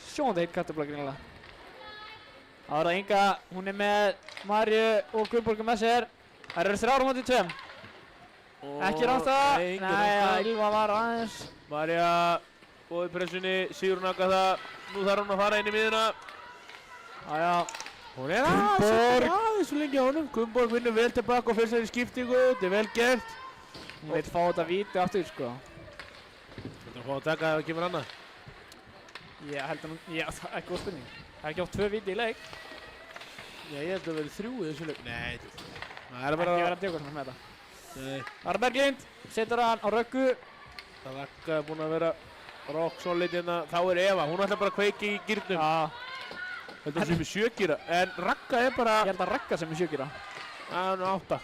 Sjónandi heitt kartöfla greinilega. Það var það Inga, hún er með Maríu og Gunnborg með sér. Það eru 3 á móti 2. Ekki ráðstæða. Nei, Ylva var aðeins. María, góð í pressunni, Sigrún akka það. Nú þarf hún að fara inn í miðuna. Jájá. Hún er aðeins svo lengi á honum. Gunnborg vinnur vel tilbaka og fyrir sér í skiptingu. Þetta er vel gert. Hún veit fá þetta víti aftur, sko. Þetta er að fá að taka ef það kemur annað. Ég held að það er ekki góð spurning. Það er ekki átt 2 víti í leik. Já, ég held að það verið 3 í þessu leik. Nei, það er Ekki bara... verið að djóka svona með þetta. Nei. Arnar Berglind setur hann á Röggu. Það Ragga er búin að vera rock solid hérna. Þá er Eva, hún ætlar bara að kveiki í gírnum. Já. Þetta er sem er 7 gíra, en Ragga er bara... Ég held að Ragga sem er 7 gíra. Hann er 8.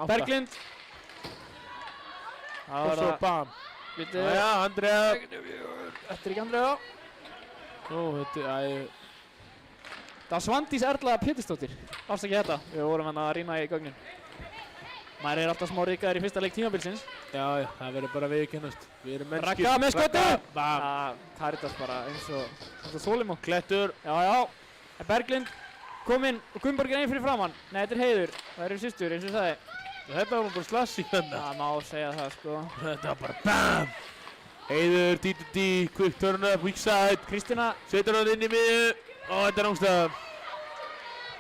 Berglind. Og svo bam. Jæja, Andrea. Þetta er ekki Andrea. Nú, þetta er... Það var Svandís Erla Pétursdóttir. Afsakið þetta. Við vorum hérna að rýna í gögnin. Maður er alltaf smá ríkaður í fyrsta leik tímabilsins. Já, það verður bara viðurkennast. Við erum mennskir. Ragga með skotið! Bam! Caritas bara eins og Solimo. Klettur. Já. Berglind kominn og Gunnborg einn fyrir framann. Nei, þetta er Heiður. Það eru systur, eins og ég sagði. Þetta var bara slass í hérna. Það má segja það, sko. Þetta var bara BAM! Heiður, D2D, quick turn up, weak side. Kristína. Setur hann inn í miðju. Og þetta er rángstæða.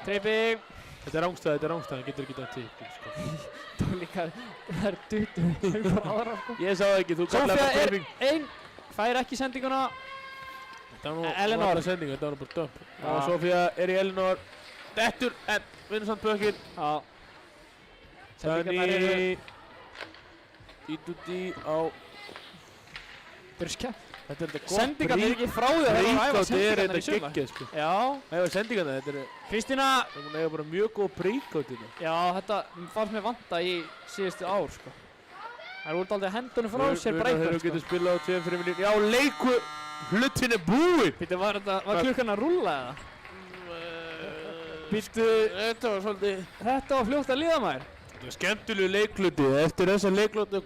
Treyfi. Þetta er rángstæða, hann getur ekki dæmt til. Það er líka, það er dutu. Ég sá það ekki, þú kallaði bara dreifing. Sofía er einn, fær ekki sendinguna. Þetta var nú Elinor. sending, þetta var nú bara dömp. Og Sofía er í Elinor. Dettur, en vinnur samt bökinn. Já. Sendingarnar eru... D2D á... Þetta er skemmt. Þetta er gott Sendingarnar er ekki frá því að það er að æfa sendingarnar í sumar. geggjað, sko. Já. Það er sendingarnar, þetta er... Kristína. Það er bara mjög góð breakout í þetta. Já, þetta fannst mér vanta í síðustu ár, sko. Það er úr daldið að hendunum frá sér breakout, Þeir getur spilað á 2-3 minnir. Já, leiku hlutin er búinn. Býttu, var klukkan að rúlla eða? Býttu, Þetta var svolítið... þetta var fljótt að líða maður. Þetta var skemmtilegu leikluti. Eftir þessa leikluti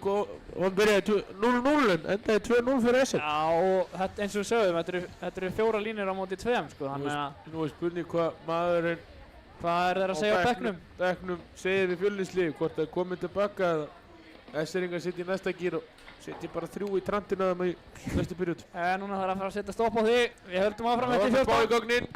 hann byrjaði 0-0 en endaði 2-0 fyrir SR. Já, og þetta, eins og við sögum, þetta eru 4 línur á móti 2, sko, þannig að... Nú er spurning hvað maðurinn Hvað er þeir að segja á bekknum? Bekknum segir við Fjölnislið hvort það er komið tilbaka eða SR-ingar sitt í næsta gír og setja bara 3 í trantinu að það í næstu byrjut. Núna þarf að fara að setja stopp á því. Við höldum áfram eftir 14. Það var það bá í gognin.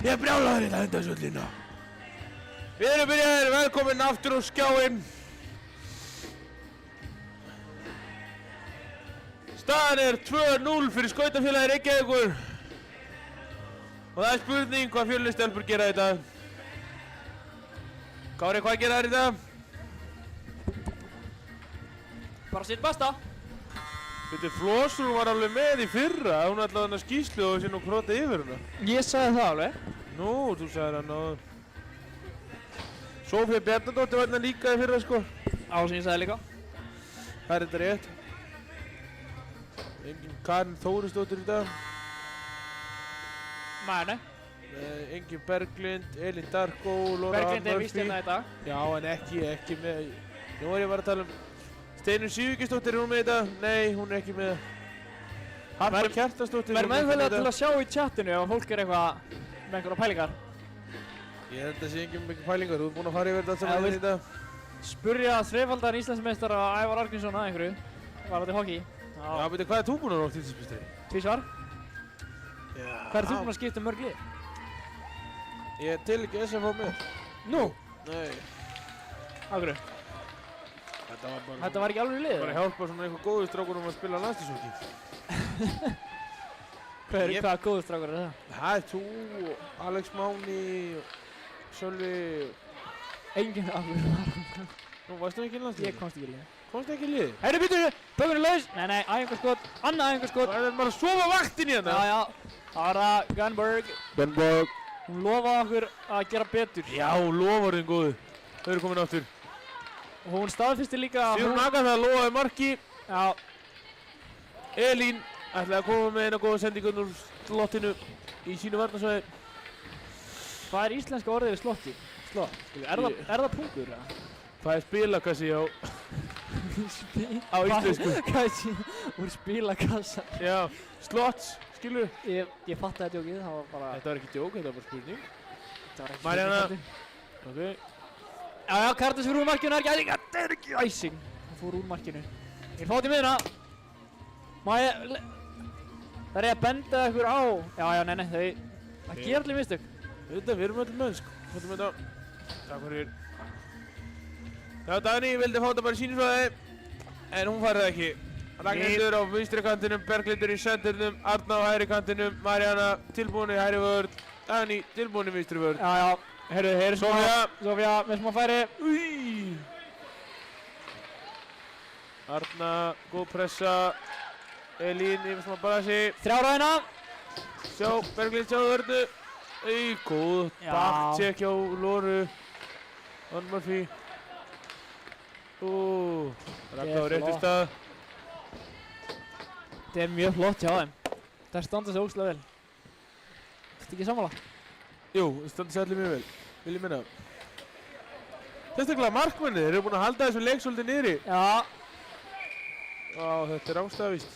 Ég er brjálaður í þetta undansvöllina. Við erum byrjaðir, velkomin aftur á skjáinn. Staðan er 2-0 fyrir skautafélagi Reykjavíkur. Og það er spurning hvað Fjölnistelpur gera í dag. Kári, hvað gera þær í dag? Bara sitt besta. Þetta Flósrún var alveg með í fyrra. Hún ætlaði hann að skýslu og sé nú krota yfir hana. Ég sagði það alveg. Nú, þú sagðir hann áður. Sofía Bjarnadóttir var hérna líka í fyrra, sko. Sem ég sagði líka. Það er þetta rétt. Engin Karin Þórisdóttir í dag. Nei. Engin Berglind, Elín Darko, Laura Berglind er víst hérna í dag. Já, en ekki með. Nú var ég bara að tala Steinunn Sigurbjörnsdóttir, er hún með í dag? Nei, hún er ekki með. Harpa Kjartansdóttir. Verðum auðvitað til að sjá í chatinu ef fólk er eitthvað með einhverja pælingar. Ég held að sé engin mikið pælingar, þú ert búinn að fara yfir þetta allt saman í dag. Spurja þrefaldan Íslandsmeistara Ævar Argrímsson að einhverju. Var þetta hockey? Já, betur, hvað er þú búinn að ná Íslandsmeistari? Tvísvar. Já. Hvað er þú búinn að skipta mörg lið? Ég tel ekki SFH með. Nú? Nei. Af hverju? Þetta var ekki alveg liðið? Bara hjálpa svona einhver góðu strákunum að spila landsliðshokki. Hvaða góðu strákur er það? Það er þú, Alex Máni, Sölvi. Enginn af hverju var hann. Nú, varstu ekki í landsliðinu? Ég komst ekki í liðið. Komstu ekki í liðið? Heyrðu, býttu! Böggun er laus! Nei, æfingarskot. Annað æfingarskot. Það er bara að sofa vaktin í hérna. Já. Það var það Gunborg. Hún lofaði okkur að gera betur. Já, loforðin góðu. Þau eru komin áttur. Og hún staðfesti líka að Sigrún Agatha lofaði marki. Já. Elín ætlaði að koma með eina góða sendingun úr slottinu í sínu varnarsvæði. Hvað er íslenska orðið við slotti? Slott? Er það pungur? Það er spilakassi á íslensku. Kassi úr spilakassa. Já, slots, skilur. Ég fatt þetta djókið, það var bara... Þetta var ekki djók, þetta var bara spurning. Marjana. Ok. Já, Kardas fyrir úr markinu, það er ekki æsing. Hann fór úr markinu. Ég fótt í miðuna. Það er að benda ykkur á. Já, nei, það ger allir mistök. Við erum öll mennsk. Fóttum þetta. Takk fyrir. Já, Dagný vildi fá þetta bara í sýnisvæði. En hún farið ekki. Ragnhildur á vinstri kantinum, Berglindur í sendurnum, Arna á hægri kantinum, Marjana tilbúin í hægri vörð, Dagný tilbúin í vinstri vörð. Já. Heyrðu, Sofía með smá færi. Arna, góð pressa. Elín yfir smá brasi. Þrjáraðina. Sjá, Berglind sjáðu vörðu. Góð baktjekk hjá Lóru. Ann Murphy. Ragnar á réttu stað. Þetta er mjög flott hjá þeim. Það standa sig ógeðslega vel. Þetta ekki sammála? Jú, það standa sig allir mjög vel. Vil ég minna. Sérstaklega markmennir, þeir eru búin að halda þessum leik svolítið niðri. Já. Þetta er ástæðavíst.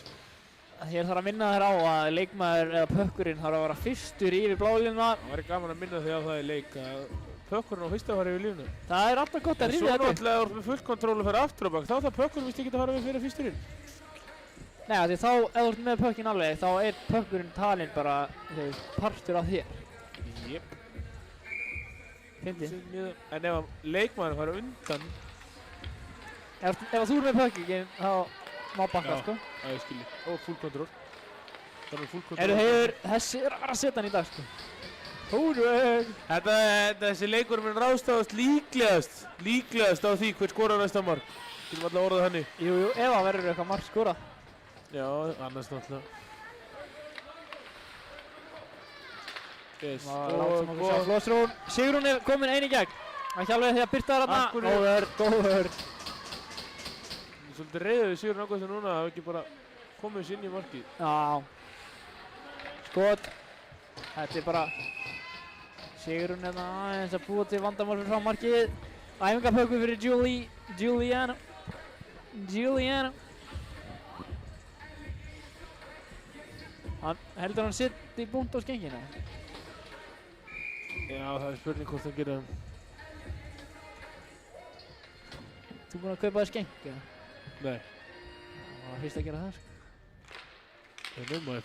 Hér þarf að minna þér á að leikmaður eða pökkurinn þarf að vera fyrstur yfir blálínuna. Það væri gaman að minna þig á það í leik að pökkurinn á fyrsta fara yfir lífnu. Það er alltaf gott að rifja þetta. Svo náttúrulega ef þú ert með fullkontról að fara aftur á bak, þá þarf pökkurinn vist ekki að fara við fyrir fyrsturinn. Nei, því þá, ef þú ert með pökkinn alveg, þá er pökkurinn talinn bara partur af þér. Jep. Fyndið. En ef leikmaðurinn fara undan... Ef þú er með pökkinn, þá má bakka, sko. Já, ég skilji. Og fullkontról. Það er fullkontról. Heiður, þessi er að setja hann í dag, sko. Þessi leikur mun ráðstafast líklegast á því hver skorar næsta mark. Getum alltaf orðað þannig. Jú, ef það verður eitthvað mark skorað. Já, annars náttúrulega. Yes. Flósrún. Sigrún er komin einn í gegn. Það ekki alveg því að byrta þar þarna. Góður. Ég er svolítið reiður við Sigrún Ágústsson núna að hafa ekki bara komið sér inn í markið. Já. Skot. Þetta er bara Sigrún hérna aðeins að búa til vandamál fyrir frá markið. Æfingapökkur fyrir Juliana. Heldur hann sitt í búnt á skenginu? Já, það er spurning hvort hann gerir það. Þú búinn að kaupa þér skeng, eða? Nei. Það var fyrst að gera það, sko.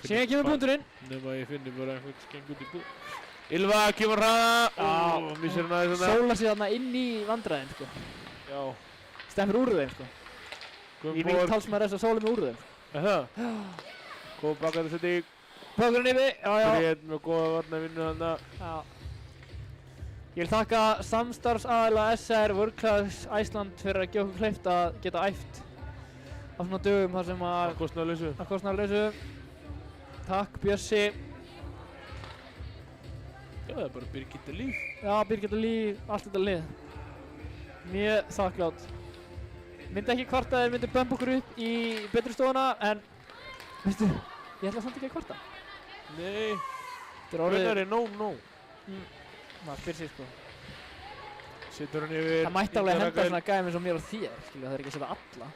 Síðan kemur punkturinn. Nema ég finni bara einhvern skeng út í búð. Ylva kemur hraða. Missir hann aðeins þarna. Sólar sig þarna inn í vandræðin, sko. Já. Stemmir úr þeim, sko. Ég vil talsmaður þess að Sólar með úr þeim. Það? Góð bakkaði setting. Bökurinn yfir, já. Bríð með góða varnarvinnu þarna. Já. Ég vil þakka samstarfsaðila SR World Class Iceland fyrir að gefa okkur kleift að geta æft á svona dögum þar sem að kostnaðarlausu. Takk Bjössi. Já, það er bara Birgitta Líf. Já, Birgitta Líf, allt þetta lið. Mjög þakklátt. Myndi ekki kvarta þeir myndi bömba okkur upp í betri stofuna, en veistu, ég ætla samt ekki að kvarta. Nei, hvernig er no. Maður spyr sig, sko. Setur hann yfir. Það mætti alveg henda svona gæðum eins og mér og þér, skilja, það er ekki að setja alla.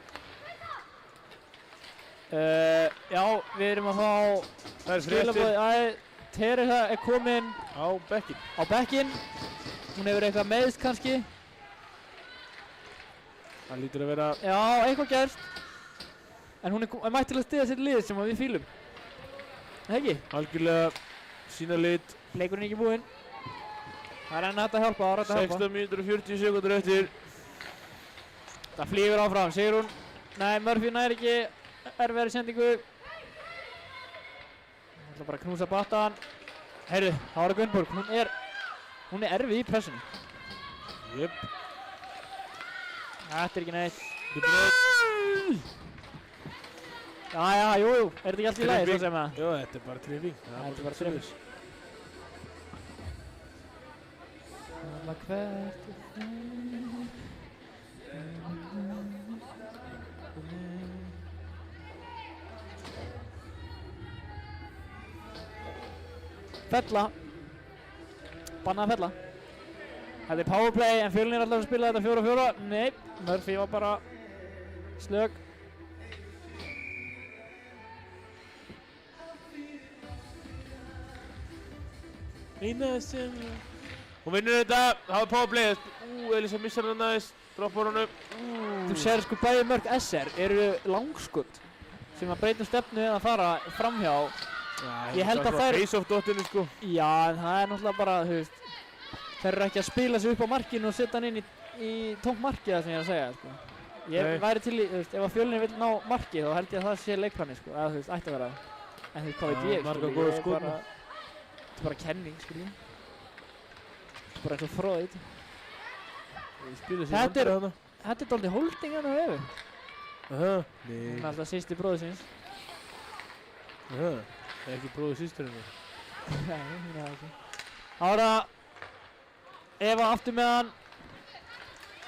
Já, við erum að fá skilaboði. Teresa er komin á bekkinn. Hún hefur eitthvað meiðst kannski. Það lítur að vera... Já, eitthvað gerst. En hún er mætt til að styðja sitt lið sem við fílum. Það ekki? Algjörlega sína lit. Leikurinn er ekki búinn. Það er enn hægt að hjálpa, 16 mínútur og 40 sekúndur eftir. Það flýgur áfram, Sigrún. Nei, Murphy nær ekki erfiðari sendingu. Það ætla bara að knúsa battan. Heyrðu, það var Gunnborg. Hún er erfið í pressunni. Jöp. Þetta er ekki neitt. Jæja, jú. Er þetta ekki allt í lagi, svo sem það? Jó, þetta er bara tripping. Þetta er bara tripping. Fella. Bannað að fella. Þetta er powerplay en Fjölnir er alltaf að spila þetta 4-4. Nei, Murphy var bara slög. Eina sem... Hún vinnur þetta, það var powerplay. Elisa missar hann aðeins, droppar honum. Þú sér sko bæði mörg SR eru langskudd sem að breytum stefnu eða fara framhjá. Ég held að þær... Face-off dottinu sko. Já, en það er náttúrulega bara, þú veist, þær eru ekki að spila sig upp á markinu og setja hann inn í tómt markið það sem ég er að segja, sko. Ég væri til í, þú veist, ef að Fjölnir vill ná markið þá held ég að það sé leikplanið, sko, eða þú veist, ætti að vera. En þú veist, hvað veit ég, sko, þetta er bara kenning, sko. Þetta er bara eins og Freud. Þetta er dálítið holding hérna á Evu. Hún er alltaf sýsti bróður síns. Það er ekki bróður systurinn. Nei, hún er það ekki. Ára, Eva aftur með hann.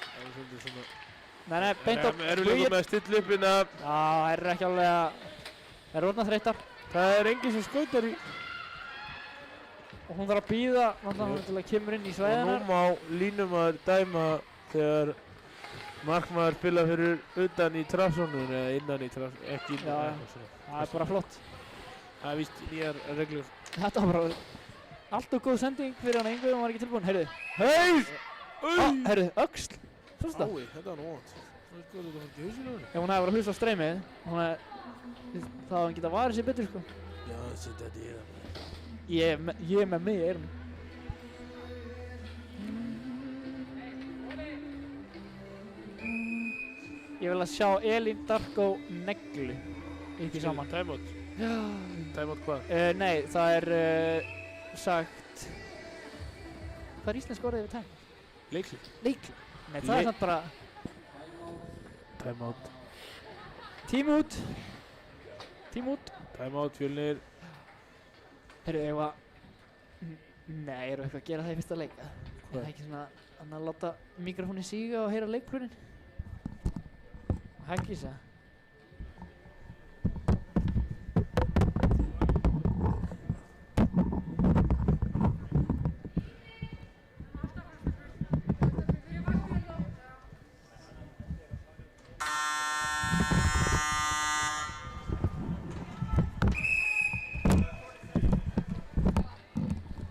Það er svolítið svona... Nei, beint á... Erum við líka með að stilla upp hérna? Já, það eru ekki alveg að... Það eru orðna þreyttar. Það er enginn sem skautar í... Og hún þarf að bíða náttúrulega til að kemur inn í svæðina. Og nú má línumaður dæma þegar markmaður spila fyrir utan í trafsónun eða innan í trafsónun, ekki innan eitthvað svona. Það er bara flott. Það er víst nýjar reglur. Þetta var bara allt og góð sending fyrir hann Ingu, hún var ekki tilbúin. Heyrðu. Heyrðu, öxl. Svonst það? Þetta var nú vont. Það er góð að þetta var ekki hausinu á henni. Já, hún hefði verið að hlusta á streymið. Það var hann getað varið sér betur, sko. Já, setja þetta í það. Ég er með mig í eyrunum. Ég vil að sjá Elín Darko neglu upp í saman. Timeout. Já. Timeout hvað? Nei, það er sagt... Hvað er íslensk orðið yfir timeout? Leikli. Leikli? Nei, það er samt bara... Timeout. Tímút. Tímút. Timeout, Fjölnir. Heyrðu, ég var... Nei, eru eitthvað að gera það í fyrsta leik? Hvað? Er það ekki svona að láta mikrofónin síga og heyra leikplönin? Hækkis það?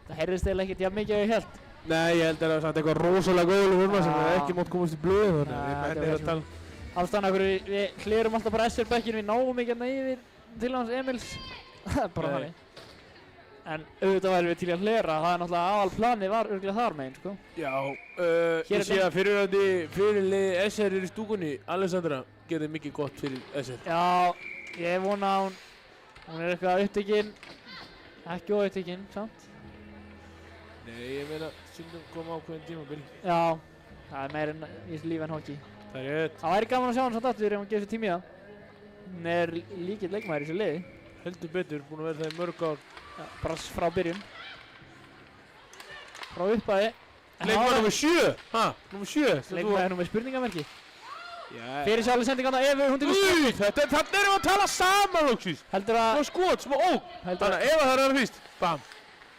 Það heyrðist eiginlega ekkert jafn mikið að ég held. Nei, ég held að það var samt eitthvað rosalega góðuleg húnma sem hefði ekki mátt komast í blöðu þannig að við mennir að tala. Ástæðan af hverju við hlirum alltaf bara SR-bekkinu, við náum ekki hérna yfir til hans Emils. Það er bara þannig. En auðvitað væri við til að hlera, það náttúrulega aðal planið var örgulega þar meginn, sko. Já, ég sé að fyrirliði SR í stúkunni, Alessandra, gerði mikið gott fyrir SR. Já, ég vona að hún eitthvað upptekinn, ekki óupptekinn, samt. Nei, ég meina, stundum koma ákveðin tímabil. Já, það er meira í þessu lífi en hockey. Það er rétt. Það væri gaman að sjá hann samt aftur ef hann gefur sér tími í það. Hún er líkill leikmaður í þessu liði. Heldur betur, búin að vera það í mörg ár. Já, bara frá byrjun. Frá upphafi. Leikmaður nr. 7! Ha? Nr. 7? Leikmaður með spurningamerki. Já. Fyrir sjálfur sendingarna Evu, hún tekur skot. Þannig erum við að tala saman, Lóksís. Heldur að... Smá skot, smá óg. Þannig að Eva það er fyrst. Bam.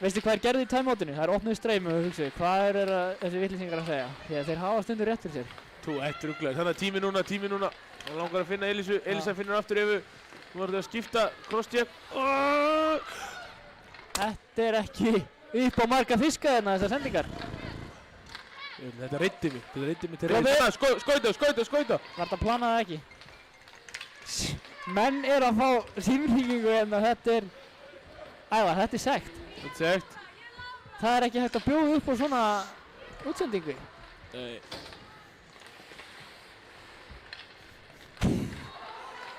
Veistu hvað er gerðið í timeoutinu? Það er opnuð streymi og hugsaðu, hvað er þessi vitlýsingar að segja? Því að þeir hafa stundur rétt fyrir sér. Þú ert ruglaður. Þannig að tími núna. Hann langar að finna Elísu. Elísa finnur aftur Evu. Nú verður það að skipta crosscheck. Þetta er ekki upp á marga fiska þarna þessar sendingar. Þetta reiddi mig. Til reynd. Skauta. Var þetta planað ekki? Menn er að fá símhringingu en þetta er... Ævar, þetta er sekt. Þetta er sekt. Það er ekki hægt að bjóða upp á svona útsendingu. Nei.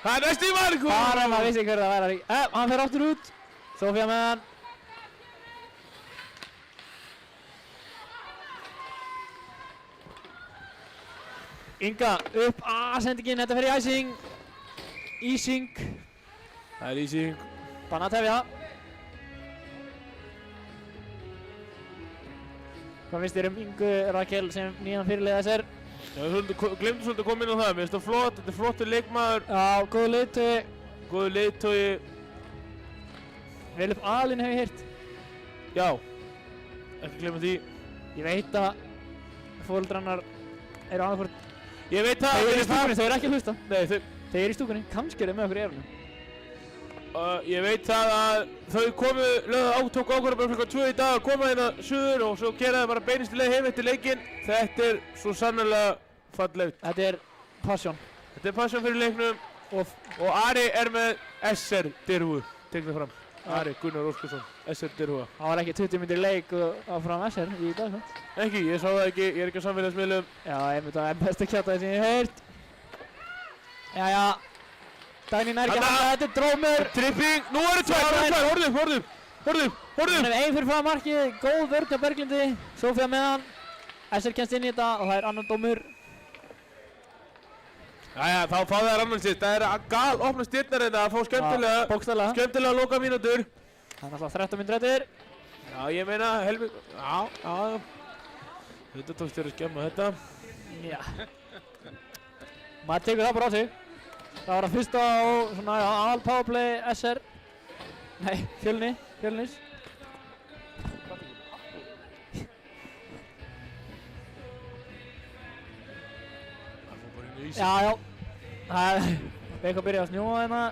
Það er næst í mark! Bara maður vissi hver það væri. Hann fer aftur út. Sofía með hann. Inga upp. Sendingin. Þetta fer í æsing. Ísing. Það er ísing. Banna að tefja. Hvað finnst þér Ingu Rakel sem nýjan fyrirliða SR? Já, glemdu svolítið að koma inn á það. Mér finnst það flott. Þetta er flottur leikmaður. Já, góður leiðtogi. Vel upp alinn hef ég heyrt. Já. Ekki glemma því. Ég veit að foreldrannar eru annarkvort. Ég veit það. Þau eru í stúkunni, þau eru ekki að hlusta. Nei, þau eru í stúkunni. Kannski eru með okkur í eyrunum. Ég veit það að þau tóku ákvörðun bara klukkan 2 í dag að koma hérna suður og svo gera það bara beinist leið heim eftir leikinn. Þetta er svo sannarlega fallegt. Þetta er passion. Þetta er passion fyrir leiknum og Ari er með SR Dyrhúu. Tegnið fram. Ari Gunnar Óskarsson, SR Dyrhúa. Það var ekki 20 mínútur leik áfram SR í dag, sant? Ekki, ég sá það ekki, ég er ekki á samfélagsmiðlum. Já, einmitt það er best að kjáta það sem ég hef heyrt. Jæja. Dagný nær ekki að handa, þetta er Drómur. Tripping, nú eru tvær, horfðum. Hann er ein fyrir frá markið, góð vörn á Berglindi. Sofía með hann. SR kemst inn í þetta og það er annan Dómur. Jæja, þá fá þær annan sitt. Það er að opna styrnar hérna að fá skemmtilega loka mínútur. Það er alltaf 13 mínútur eftir. Já, ég meina, helming, já. Þetta tókst þér að skemma þetta. Já. Maður tekur það bara á sig. Það var að fyrsta á svona aðal powerplay SR. Nei, Fjölnis. Já. Það er eitthvað byrjað að snjóa hérna.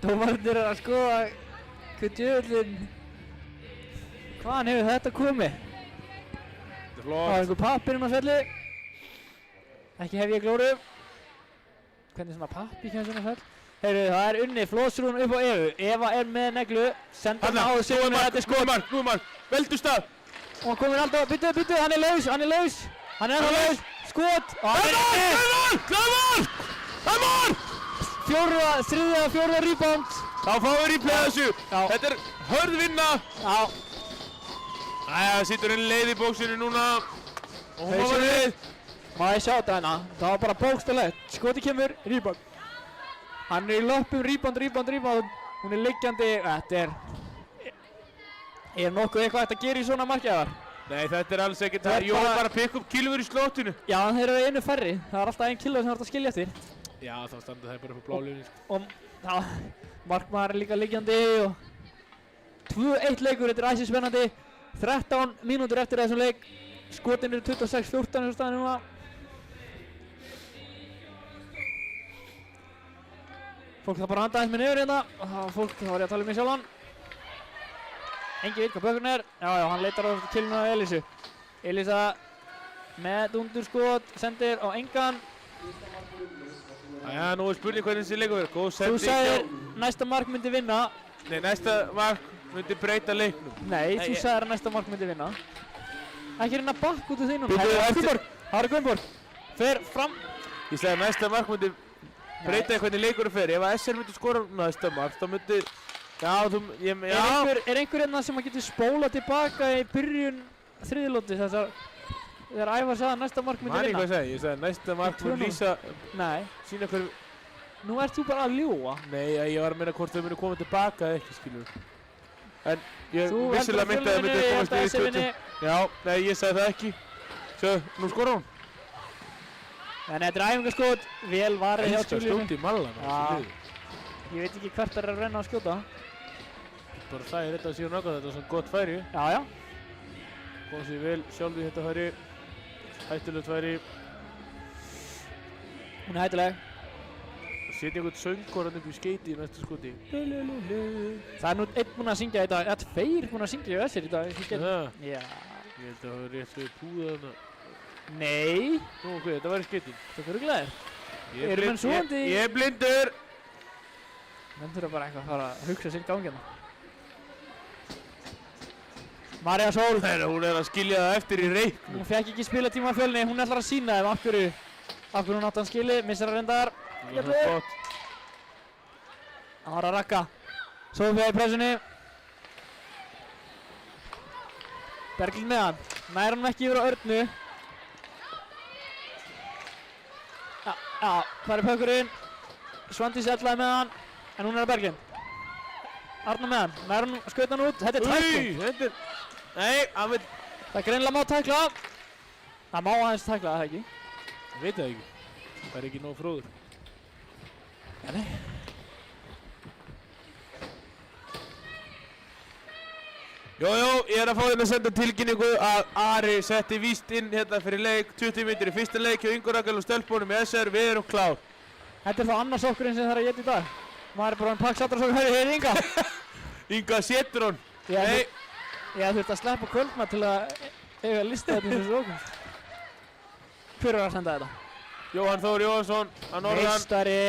Dómarnir eru að skoða hvað djöfullinn. Hvaðan hefur þetta komið? Þetta er flott. Það var einhver pappir inn á svelli. Ekki hef ég glóru. Hvernig svona pappi kemur svona fell? Heyrðu, það er unni, Flósrún upp á Evu. Eva er með neglu. Senda hann á sigurinn, þetta er skot. Nú er mark, veldu stað. Og hann komir alltaf, byttu, hann er laus. Hann er ennþá laus. Skot. Það er mark! Fjórða rebound. Þá fáum við replay að þessu. Þetta er hörð vinna. Já. Það situr inn leið í bóksinu núna. Og hún var við. Má ég sjá þetta hérna, það var bara bókstaflegt. Skoti kemur, rebound. Hann er í löpum, rebound. Hún er liggjandi, þetta er nokkuð eitthvað hægt að gera í svona markjaðar. Nei, þetta er alls ekkert það. Jón bara að pikka upp kilfur í slottinu. Já, þeir eru einu færri. Það er alltaf einn kilfur sem það er að skilja eftir. Já, þá standa þeir bara upp á blálínu. Og markmaður er líka liggjandi og 2-1 leikur, þetta er æsið spennandi. 13 mínútur eftir þessum leik. Skotin eru 26-14 eins og staðan núna. Fólk það bara handa aðeins með niður hérna. Það var ég að tala um mig sjálfan. Engi veit hvað bökurinn er. Já, hann leitar á killinu á Elísu. Elísa með dundurskot, sendir á engan. Jæja, nú er spurning hvernig þessi leikur verður. Góð sending. Þú sagðir næsta mark myndi vinna. Nei, næsta mark myndi breyta leiknum. Nei, þú sagðir að næsta mark myndi vinna. Ekki reyna bakk út úr því núna. Það var Gunnborg. Fer fram. Ég sagði að næsta mark myndi breyta hvernig leikurinn fer. Ef að SR myndi skora næsta mark, þá myndi... Er einhver hérna sem að getur spólað tilbaka í byrjun þriðilóti þegar Ævar sagði að næsta mark myndi vinna? Hvað ég sagði? Ég sagði að næsta mark myndi lýsa... Nei. Sýna hverju... Nú ert þú bara að ljúga. Nei, ég var að meina hvort þau myndi koma tilbaka eða ekki, skilur. En ég vissilega myndi að þau myndi komast í 20. Já, nei, ég sagði það ekki. Sjáðu, nú skora hún. En þetta er æfingarskot, vel varið hjá Julian. Skjóti í mallan á þessu liði. Ég veit ekki hvert það er að reyna að skjóta. Bara það er þetta að síðan nákvæmlega, þetta var svona gott færi. Já. Kom sér vel sjálf í þetta færi. Hættulegt færi. Hún er hættuleg. Setja einhvern söngkóran upp í skeiti í næsta skoti. Það er nú einn búinn að syngja í dag, eða tveir búinn að syngja í össir í dag. Það? Já. Ég held að það var rétt fyrir púða þarna. Nei. Nú, ok, þetta var í skeitin. Það fyrir glæðir. Erum menn svoandi? Ég er blindur! Menn þurfa bara eitthvað að fara að hugsa sinn gangina. María Sól. Hún er að skilja það eftir í reiknum. Hún fekk ekki spilatíma á Fjölni, hún ætlar að sýna þeim af hverju hún átti hann skili, missar að reyndar. Það var gott. Hann var að rakka. Sofía í pressunni. Berglind með hann. Nær hann ekki yfir á Örnu. Já, það er pökkurinn. Svandís ellaði með hann, en hún er að Berglind. Arna með hann. Nær hann skaut hann út. Þetta er tækling. Nei, hann veit... Það greinilega má tækla. Það má aðeins tækla, það ekki? Ég veit það ekki. Það er ekki nóg fróður. Nei. Jó, ég er að fá hérna að senda tilkynningu að Ari setti víst inn hérna fyrir leik, 20 mínútur í fyrsta leik hjá Ingo Rakel og stelpunum í SR, við erum klár. Þetta er þá annars sokkurinn sem það er að geta í dag. Maður er bara hann pakk sattar sokkur, hér er Inga. Inga setur hann. Nei. Ég þurfti að sleppa kvöldmatt til að eiga að lista þetta í þessu sokkum. Hver var að senda þetta? Jóhann Þór Jóhansson að norðan. Meistari.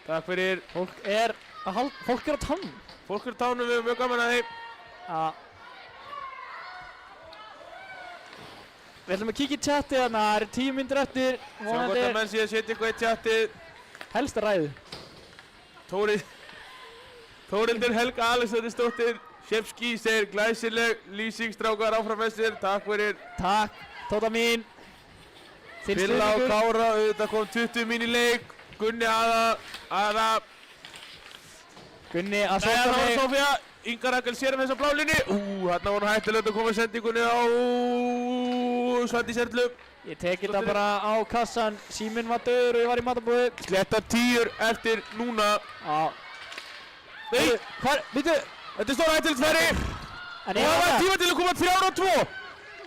Takk fyrir. Fólk er á tánum. Fólk er á tánum, við erum mjög gaman að þeim. Við ætlum að kíkja í chatið þarna, það eru 10 mínútur eftir. Sjá hvort að menn sé að setja eitthvað í chatið. Helst að ræðu. Þórildur Helga Alexandersdóttir, Sjefski segir glæsileg lýsing strákar áfram með sér, takk fyrir. Takk, Tóta mín. Pilla og Kára, auðvitað kom 20 mín í leik. Gunni Aða. Gunni að Sofía. Inga Rakel sér um þessa blálínni. Þarna var hún hættilegt að koma sendingunni á Svandís Erlu. Ég teki þetta bara á kassan. Síminn var döður og ég var í matabóði. Slettar 10 eftir núna. Nei, býttu, þetta er stóra hættilegt færi. Og það var tíma til að koma 3-2.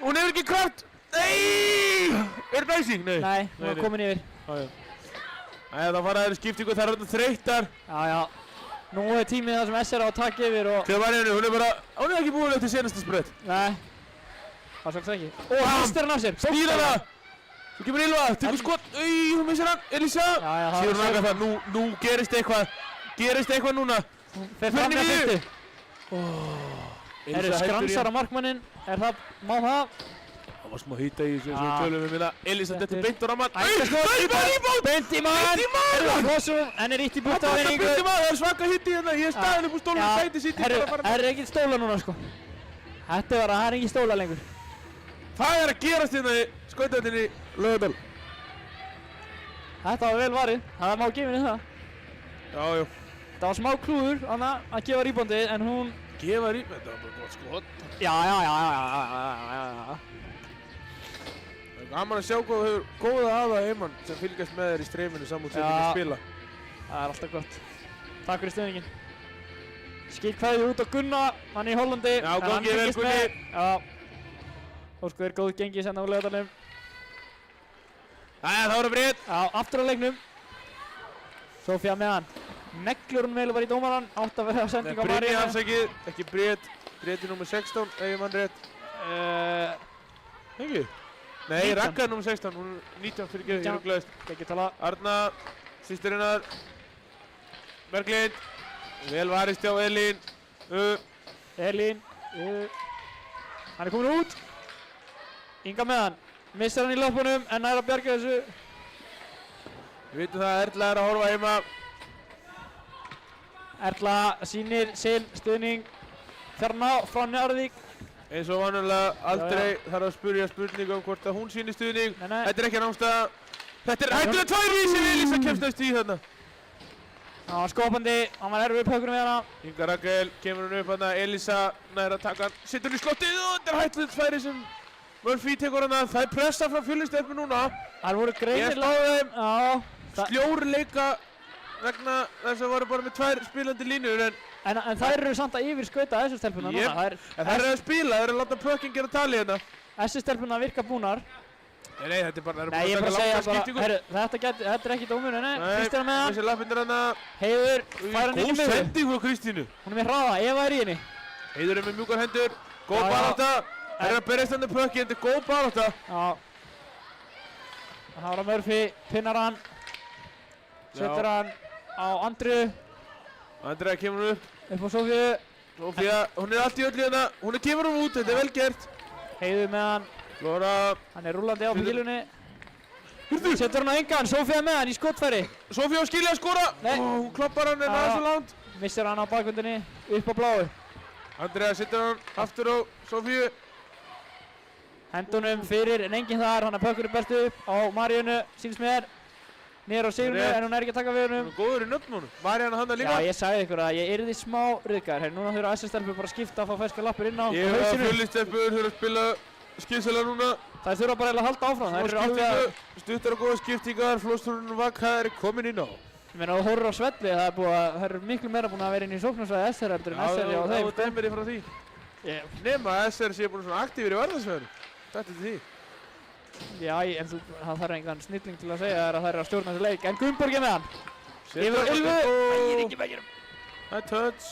Hún hefur ekki kraft. Nei! Er næsing? Nei, hún var komin yfir. Það fara þeirri skiptingu, það er hérna þreyttar. Já. Nú er tímið það sem SR á að taka yfir og... Þegar var henni, hún er ekki búin eftir senasta sprett. Nei. Það sjálfs ekki. Hann mistir hann af sér. Stýra það! Þú kemur Ylva, tekur skot. Hún missir hann, Elisa. Síður hún aðgað það, nú gerist eitthvað. Gerist eitthvað núna. Fer fram með fyrstu. Eru skransar á markmanninn. Má það? Það var smá hýta í þessu tölum við minna. Elisa, þetta er beint á ramman. Beint í mann! Henn er ítt í bútt á einingu. Það er svaka hýtti hérna. Ég er staðin upp úr stólunum og sæti sitt í bara að fara. Það er ekki stóla núna sko. Þetta var að það er ekki stóla lengur. Það er að gerast hérna í skautandinni Laugardal. Þetta var vel varið. Það má gefa henni það. Já. Það var smá klúður að gefa rýbondið en hún... Gefa rýbondið? Það var bara gott skot. Já. Gaman að sjá hvað þú hefur góða aða heimann sem fylgjast með þér í streyminu samútsendingu að spila. Það er alltaf gott. Takk fyrir stuðningin. Skil kveðið út á Gunna, hann í Hollandi. Já, gangið vel Gunni. Já. Ósku er góð gengi senda á Laugardalnum. Það voru Bríett. Já, aftur á leiknum. Sofía með hann. Neglur hún vel og var í dómarann. Átt að vera sending á Maríu. Brynni afsakið, ekki Bríett. Bríett er nr. 16, ef ég mann rétt. Ekki? Nei, Ragga er nr. 16, hún er 19 fyrir geð, ég er glæðist. Ekki tala. Arna, sýstirinnar. Berglind. Vel varist hjá Elín. Elín. Hann komin út. Inga með hann. Missar hann í löpunum en nær að bjarga þessu. Við vitum það að Erla að horfa heima. Erla sýnir sinn stuðning þarna frá Njarðvík. Eins og vanlega aldrei þarf að spyrja spurningu hvort að hún sýnir stuðning. Þetta ekki námsstaða. Þetta hættulega 2 sem Elísa kemst næst í þarna. Það var skopandi, hann var erfið pökkunum við hana. Inga Rakel kemur hann upp hana, Elísa nær að taka hann, setur hann í slottið og þetta hættulegt færi sem Murphy tekur hana. Það pressa frá Fjölnistelpu núna. Það voru greinilega. Sljór vegna þess að voru bara með 2 spilandi línur en þær eru samt að yfirskauta SS-stelpuna núna. Þær eru að spila, þær eru að láta pökkinn gera tali hérna. SS-stelpuna virka búnar. Nei, þetta er bara, nei, ég er bara að segja bara, þetta er ekki dómur, Kristína með hann. Þessi lappindir hana. Heiður, fær hann ekki góð sending frá Kristínu. Hún er með hraða, Eva er í henni. Heiður er með mjúkar hendur, góð barátta. Það er að berjast hann pökkinn, þetta er góð barátta. Það var að Murphy, pinnar hann. Setur hann á Andriu. Andrea kemur upp. Upp á Sofíu. Sofía, hún er allt í öllu hérna. Hún kemur út, þetta er vel gert. Heiður með hann. Lóra. Hann er rúllandi á pílunni. Setur hann á engan, Sofía með hann í skotfæri. Sofía á skilja að skora. Hún kloppar hann en aðeins svo langt. Missir hann á bakvöndinni, upp á bláu. Andrea setur hann aftur á Sofíu. Hendunum fyrir en enginn þar, hann pökkur upp bestu upp á Maríunu, sýnst mér. Niður á Sigrunu en hún er ekki að taka við honum. Hún er góður í nöfnunum. Maríana hann líka. Já, ég sagði ykkur að ég yrði smá ryðgar. Núna þurfa SS-stelpur bara að skipta að fá ferskar lappir inn á hausinu. Ég hef að Fjölnistelpur þurfa að spila skynselega núna. Þær þurfa bara að halda áfram. Þær eru átti að stuttar og góða skiptingar, Flóstrún Vakka er komin inn á. Ég meina, þú horfir á Svelli, það eru miklu meira búin að vera inn í sóknarsvæði SR heldur en SR hjá þeim. Já, það dæmir ég frá því. Nema að SR sé búin svona aktífir í varðarsvæðinu. Þetta er því. Já, en það þarf engan snilling til að segja að það er að stjórna þessu leik. En Gunnborg er með hann. Yfir á Ylvu. Ægir ekki með hérum. Það er touch.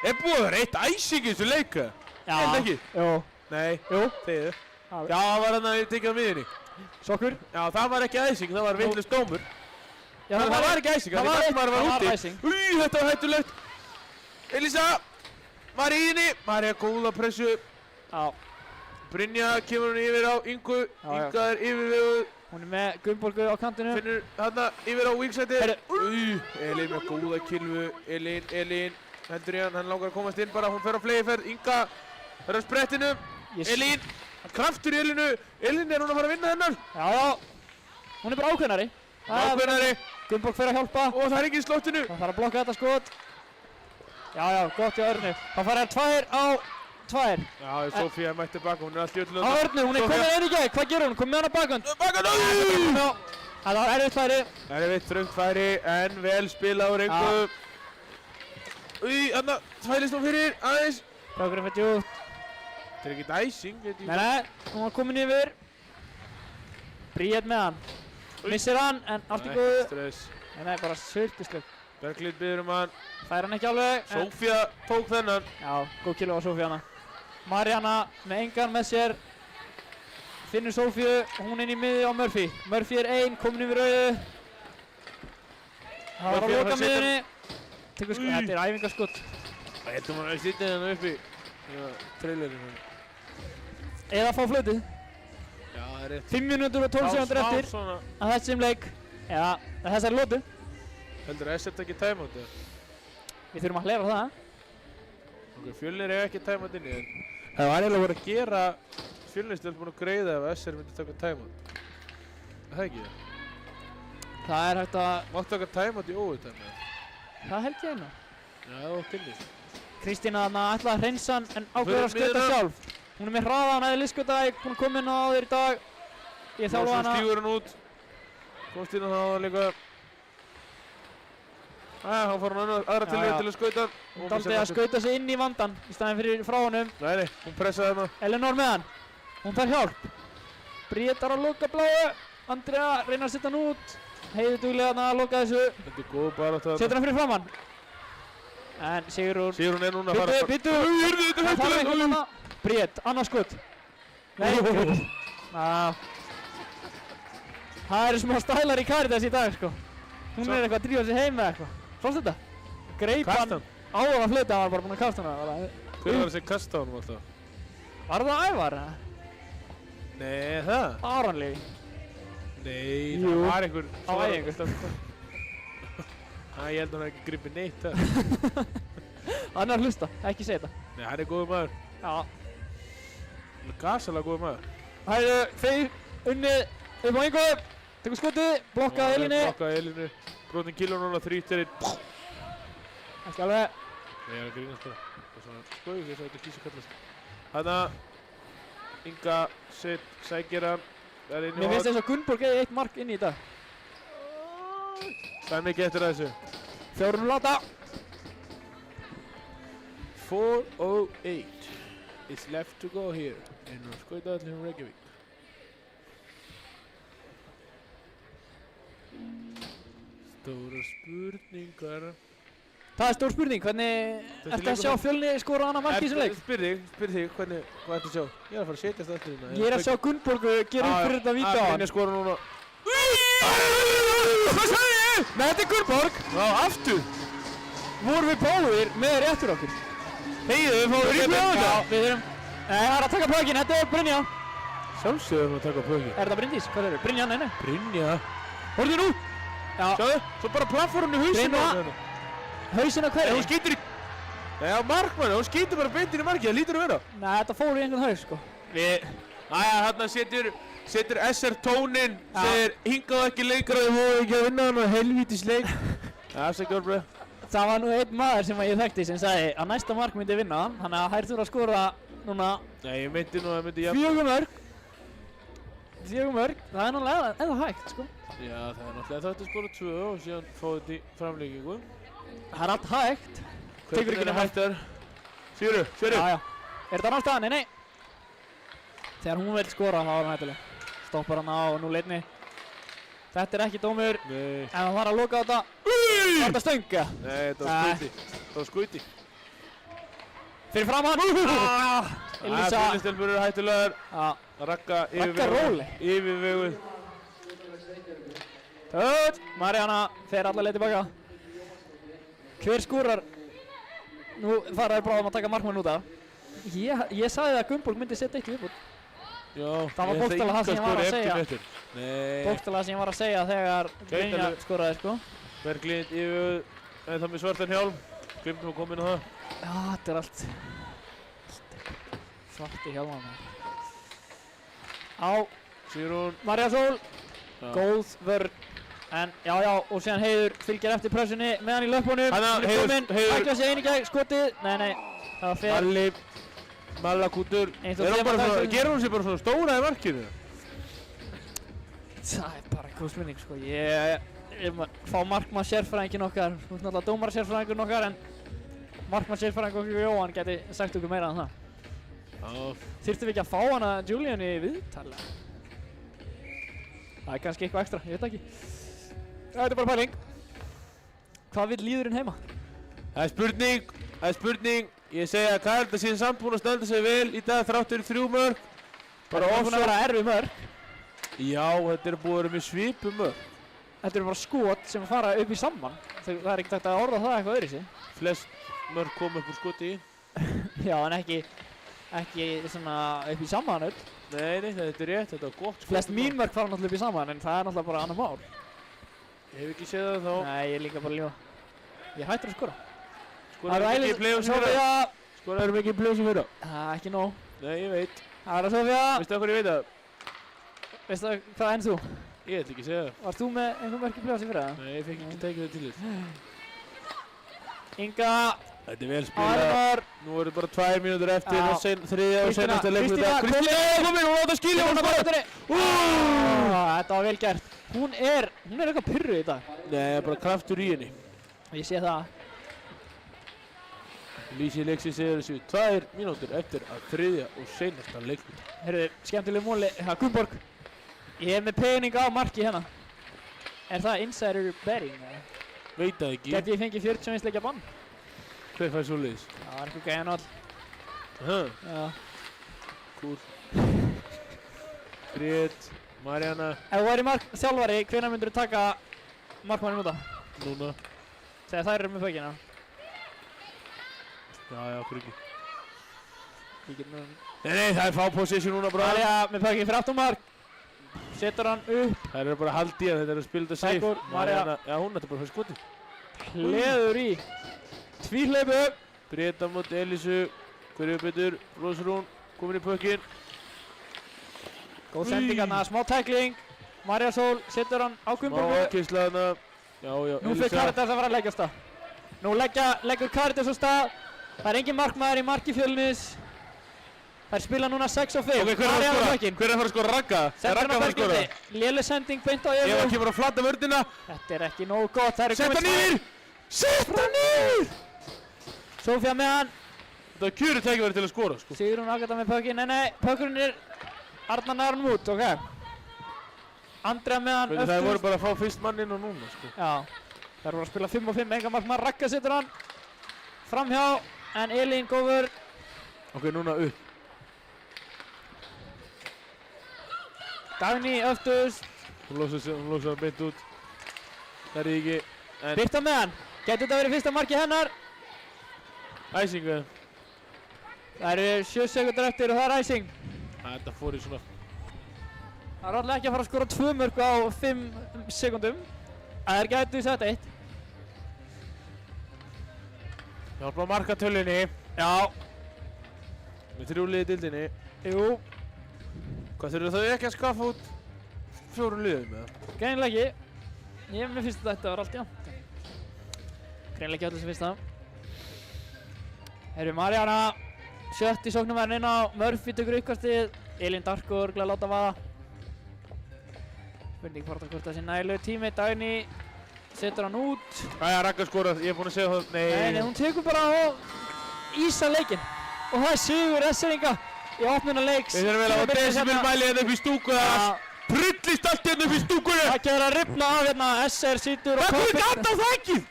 Er búið að vera eitt æsing í þessu leika? Já. En ekki? Jú. Nei. Jú. Þegiðu. Já, það var hann að við tekið á miðinni. Sokkur. Já, það var ekki æsing, það var vitlaus dómur. Já, það var ekki æsing, það var æsing. Þetta var hættulegt. Elísa var í henni. María góða pressu. Já. Brynja kemur hún yfir á Ingu. Inga er yfirveguð. Hún er með Gunnborgu á kantinu. Finnur þarna yfir á Víksæti. Elín með góða kilvu. Elín hendur í hann langar að komast inn bara. Hún fer á flegiferð. Inga er á sprettinum. Elín, kraftur í Elínu. Elín er hún að fara að vinna hennar. Já. Hún er bara ákveðnari. Ákveðnari. Gunnborg fer að hjálpa. Og það er ekki í slottinu. Það þarf að blokka þetta skot. Já, gott í Örnu. Það fara 2 á 2. Já, Sofía er mætt tilbaka, hún er allt í öllu. Á Örnu, hún er komin inn í gegn. Hvað gerur hún? Kom með hann á bakvönd. Bakvönd! Það var erfitt færi. Erfitt þröngt færi, en vel spila úr Ingu. Þarna, tvælist hún fyrir, aðeins. Rákurinn fyrir djúpt. Þetta er ekkert æsing, veit ég. Nei, hún var komin yfir. Bríett með hann. Missir hann, en allt í góðu. Stress. Nei, bara sultuslögg. Berglind biður hann. Fær hann ekki alveg. Sofía tók þennan. Já, góð kilo á Sofía hana. Maríana með engan með sér. Finnur Sofíu, hún inn í miði á Murphy. Murphy er einn, komin yfir auðu. Það var að loka miðunni. Þetta er æfingarskott. Ég held að maður sitja hérna uppi. Trailerinn. Eða fá flötið. Já, það er rétt. 5 mínútur og 12 sekúndur eftir að þessum leik. Eða þessari lótu. Heldur að SR ekki tæmátt eða? Við þurfum að hlera það. Fjölnir er ekki tæmátt inni, en það var eiginlega verið að gera Fjölnisdeild búin að greiða ef SR myndi taka tæmátt. Það ekki það? Það er hægt að... Máttu taka tæmátt í óvitæmi? Það held ég nú. Já, það var kynnist. Kristína þarna ætlaði að hreinsa hann en ákveður að skauta sjálf. Hún er með hraða, hann hefði liðskautaði, hún er komin á þér í dag. Ég þjálfa hana. Svo stígur hann út. Komst inn á það líka. Hann fór hann aðra tilvíð til að skauta. Hún daldi að skauta sig inn í vandan í staðinn fyrir frá honum. Nei, hún pressaði hana. Elinor með hann. Hún fær hjálp. Bríett að loka bláu. Andrea reynar að setja hann út. Heiði duglega hann að loka þessu. Þetta er góð bara að setur hann fyrir framann. En Sigrún er núna að fara. Bittu! Það þarf einhvern annan. Bríett, annars skot. Nei, það eru smá stælar í Caritas í dag, sko. Hún er eitthvað að drífa sig heim með eitthvað. Sástu þetta? Greip hann áður að flauta, hann var bara búinn að kasta hana. Hver var þessi kasta honum alltaf? Var það Ævar? Nei, það? Aron Leví. Nei, Jú. það var einhver... Á æfingu. Ég held að hann ekki gripið neitt það. Hann er að hlusta, ekki segja þetta. Nei, hann er góður maður. Já. Hann er gasalega góður maður. Hæðu, þeir unnið upp á einhverju. Tekur skotið, blokkaði Elínu. Blokkaði Elínu. Brotin kilo núna, 3-1. Ekki alveg. Nei, hann grínast bara. Það er svona skauð, ég sagði þetta kýsa kallast. Þarna, Inga, sækir hann. Mér finnst þess að Gunnborg eigi 1 mark inn í dag. Það er mikið eftir að þessu. 4-0 láta. 4:08 is left to go here in Skautavöllum Reykjavík. Stóra spurningar. Það er stór spurning, hvernig ertu að sjá Fjölni skora annað mark í þessum leik? Spyr þig, hvað ertu að sjá? Ég er að fara að setjast aftur hérna. Ég er að sjá Gunnborgu gera upp fyrir þetta víta á hann. Brynja skora núna. Hvað sagði ég? Nei, þetta er Gunnborg. Já, aftur. Vorum við báðir með réttur okkur. Heiðu, við fáum rífið á þetta. Já, við þurfum. Nei, það er að taka pökin, þetta er Brynja. Sjálfsögum við að taka pökin. Er þetta Bryndís? Hvað eru? Brynja, nei. Brynja. Horfðu nú. Já. Sjáðu, svo bara plattforminn í hausinu. Hausinn á hverju? Hún skýtur í... Nei, á markmanni, hún skýtur bara beint inn í markið, það lítur að vera. Nei, þetta fór í einhvern haus, sko. Þarna setur SR tóninn, segir hingað ekki leikar að þið voru ekki að vinna hann og helvítis leik. Afsækjur, bröð. Það var nú einn maður sem ég þekkti sem sagði að næsta mark myndi vinna hann, þannig að þær þurfa að skora núna... Nei, ég meinti nú að það myndi jafn... 4 mörk, það er náttúrulega eða hægt, sko. Já, það er náttúrulega þetta að skora 2 og síðan fáið þetta í framlengingu. Það er allt hægt. Hvernig er hættar? 4. Já. Er þetta náttúrulega? Nei. Þegar hún vil skora þá er hann hættuleg. Stoppar hann á 0-1. Þetta er ekki dómur. Nei. En hann var að loka á þetta. Var þetta stönga? Nei, þetta var skauti. Það var skauti. Fyrir fram hann. Elísa. Fyrirlistelmur eru hættulegar. Ragga yfirveguð. Töt. Mariana fer alla leið tilbaka. Hver skúrar? Nú fara þær bráðum að taka markmann út af. Ég sagði að Gunnborg myndi setja 1 viðbútt. Já, það var bókstaflega það sem ég var að segja. Nei. Bókstaflega sem ég var að segja þegar Brynja skoraði, sko. Berglind yfir, en það með svartan hjálm. Glimtum að koma inn á það. Já, þetta er allt. Svarti hjálmar. Á. Sigrún. Marja Sól. Góð vörn. En já, og síðan Heiður fylgir eftir pressunni með hann í löpunum. Heiður. Ætla að segja einu gegn, skotið. Nei, það var fer. Mallakútur. Gerur hún sér bara svona stóra í markinu? Það er bara góð spurning, sko. Ég fá markmann sérfræðinginn okkar. Hún er náttúrulega dómar sérfræðinginn okkar, en markmann sérfræðinginn okkar Jóhann geti sagt okkur meira en það. Þyrftum við ekki að fá hana Julian í viðtala? Það er kannski eitthvað ekstra, ég veit ekki. Þetta er bara pæling. Hvað vill líðurinn heima? Það er spurning. Ég segi að Karl sé samt búinn að standa sig vel í dag þráttur 3 mörk. Bara búinn að vera erfið mörk. Já, þetta er búið að vera með svipum mörk. Þetta eru bara skot sem fara upp í saman. Það er ekkert hægt að orða það eitthvað öðruvísi. Flest mörk koma upp úr skoti í. Já, en ekki svona upp í saman öll. Nei, þetta er rétt, þetta var gott skot. Flest mín mörk fara náttúrulega upp í saman, en það er náttúrulega bara annar mál. Ég hef ekki séð það þá. Nei, ég er líka bara að ljóða. Ég hættur að skora. Skoraður mikið í play-offs í fyrra? Ekki nóg. Nei, ég veit. Það er að Sofía. Veistu hvað ég veit það? Veistu hvað enn þú? Ég veit ekki að segja það. Varst þú með einhver mörk í play-offs í fyrra? Nei, ég fekk ekki tekið það til þess. Inga. Þetta er vel spilað. Nú eru bara 2 mínútur eftir og þriðja og senasta leikluta. Kristína, kom inn, hún átt að skilja hún að bara. Þetta var vel gert. Hún er eitthvað pyrruð í dag. Nei, bara kraftur í henni. Ég sé það. Lýsi leiksins segir þessu 2 mínútur eftir að þriðja og senasta leikluta. Herru, skemmtileg móli. Gunnborg. Ég er með pening á marki hérna. Er það insider betting? Veit það ekki. Gæti ég fengið 40 leikja bann? Hver fær svo leiðis? Það var eitthvað gæðan all. Já. Cool. Grét, Mariana. Ef þú væri þjálfari, hvenær myndir þú taka markmanninn út af? Núna. Þegar þær eru með pökina? Já, okkur ekki. Nei, Nei, það er fá position núna bara. Marja með pökkin fyrir aftumark. Setur hann upp. Það eru bara að halda í að þetta er að spila þetta safe. Marja. Já, hún ætti bara að fara skoti. Hleður í. Tvíhlaupu. Breta mot Elísu. Hverju betur? Rósrún komin í pökkin. Góð sending hérna, smá tækling. Marja Sól setur hann á Gunnborgu. Smá ákysla þarna. Já, Nú fyrir Karitas að fara að leggjast það. Nú leggur Karitas á stað. Það er engin markmaður í marki Fjölnis. Þær spila núna 6 og 5. Ok, hver er að skora? Hver er að fara að skora? Ragga? Sendir hann á Berglindi. Léleg sending beint á Evu. Eva kemur að flatta vörðina. Þetta er ekki nógu gott. Sett hann yfir! Sett hann yfir! Sofía með hann. Það er kjöru tækifæri til að skora, sko. Sigrún Agata með pökkin. Nei, pökkurinn er Arnar Narn út, ok. Andrea með hann öftur. Það voru bara að fá fyrst mann inn og núna, sko. Já. Það voru að spila 5 og 5. Enga markmann. Ragga setur hann framhjá. En Elín góður. Ok, núna upp. Dagný öftust. Hún losar hann beint út. Það er ekki. Birta með hann. Gæti þetta verið fyrsta marki hennar. Æsingu. Það eru 7 sekundar eftir og það er æsing. Þetta fór í svona. Það er alltaf ekki að fara að skora 2 mörk á 5 sekundum. Það er gætið sett 1. Hjálpa að marka tölunni. Já. Með 3 liði dildinni. Jú. Hvað þurfa þau ekki að skaffa út 4 liðum með það? Greinilega ekki. Mér finnst þetta var allt jafnt. Greinilega ekki öllu sem finnst það. Herru Marjana. Sjött í sóknarmæðin inn á. Murphy tekur uppkastið. Elín Darko örgulega láta vaða. Spurning hvort það sé nægilegur tími. Dagný setur hann út. Æja, Ragga skorað. Ég er búinn að segja það. Nei, hún tekur bara og ísa leikinn. Og það er sigur Esseringa í opnunarleiks. Við þurfum vel að hafa decibelmæli hérna upp í stúku. Það prullist allt hérna upp í stúkunni. Það kemur að rifna af hérna. SR situr á toppinn. toppinn. Hvað komið gata á þakkið?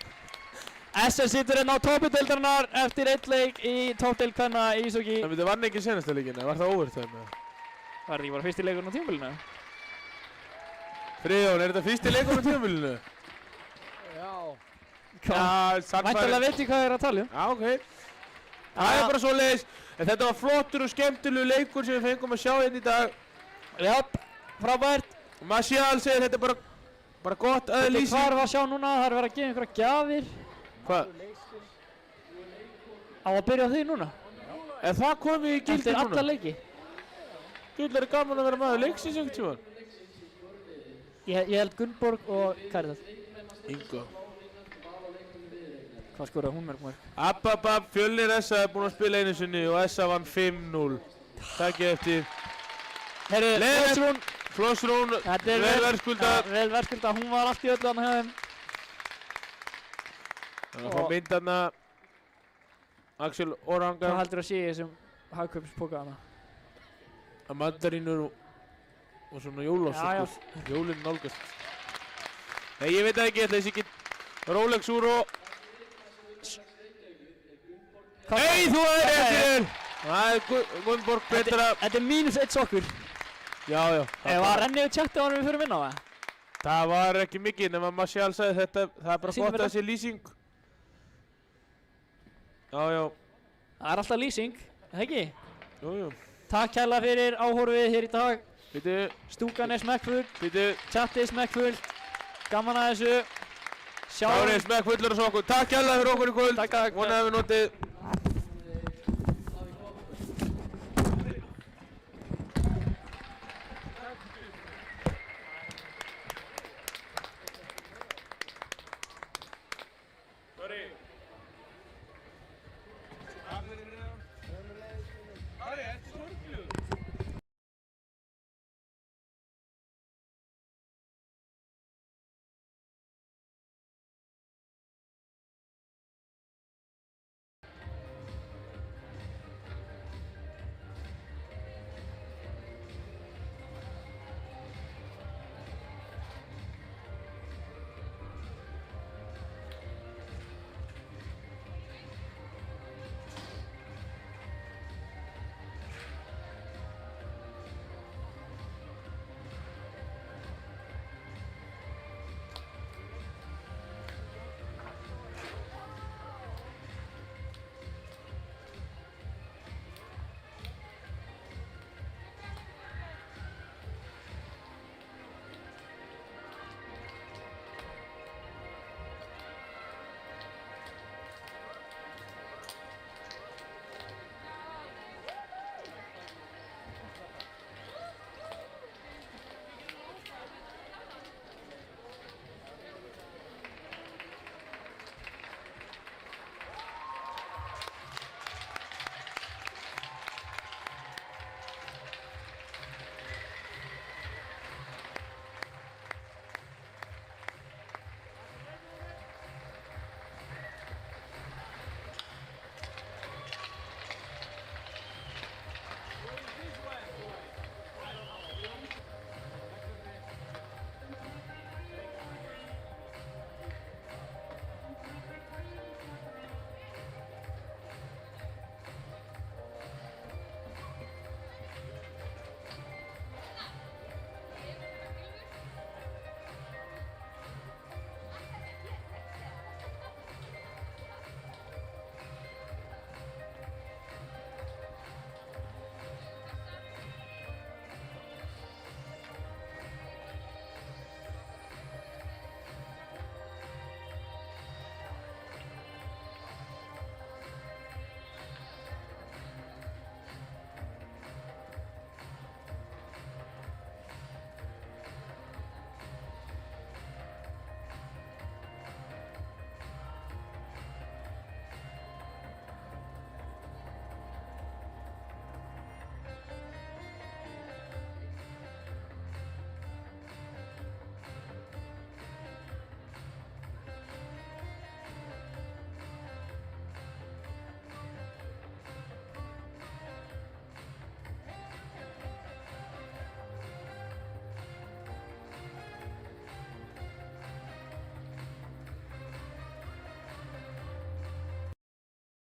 SR situr hérna á toppi-deildarinnar eftir 1 leik í toppdeild kvenna í íshokkí. Það vann ekki senasta leikina. Var það overtime? Var það ekki bara fyrsti leikurinn á tímabilinu? Friðjón, er þetta fyrsti leikurinn á tímabilinu? Já. Væntanlega veit ég hvað þið er að tala um. Já, ok. Það er bara svoleiðis. En þetta var flottur og skemmtilegu leikur sem við fengum að sjá hérna í dag. Já, frábært. Marcial segir þetta er bara gott lýsing. Hvað erum við að sjá núna? Það er verið að gefa einhverja gjafir. Hvað? Á að byrja á því núna? En það komið í gildi núna. Eftir alla leiki. Gildi er gaman að vera maður leiksins einhvern tímann. Ég held Gunnborg og Karitas. Ingo. Hvað skoraði hún mörg? Abbabab, Fjölnir S.A. er búinn að spila einu sinni og S.A. vann 5-0. Takk eftir. Herru, Flossrún, vel verðskuldað. Vel verðskuldað, hún var allt í öllu þarna hjá þeim. Það var mynd þarna Axel Oranga. Hvað heldur að sé í þessum hagkaupspoka þarna? Að mandarínur og svona jólásokkur. Jólinn nálgast. Nei, ég veit það ekki, ætla þessi ekki Rolex úr og... Nei, þú er eftir! Það er Gunnborg betra. Þetta er -1 sokkur. Já. Ef það rennið við tjatti á hann við fyrir minna á það? Það var ekki mikið, nema Marcial sagði þetta, það er bara gott að þessi lýsing. Já. Það er alltaf lýsing, eða ekki? Jú. Takk kærlega fyrir áhorfið hér í dag. Býtu. Stúkan er smekkfull. Býtu. Tjattið smekkfull. Gaman að þessu. Árið smekkfullur og svo okkur. Takk kærlega fyrir okkur í kvöld. Takk. Vonaði að við notið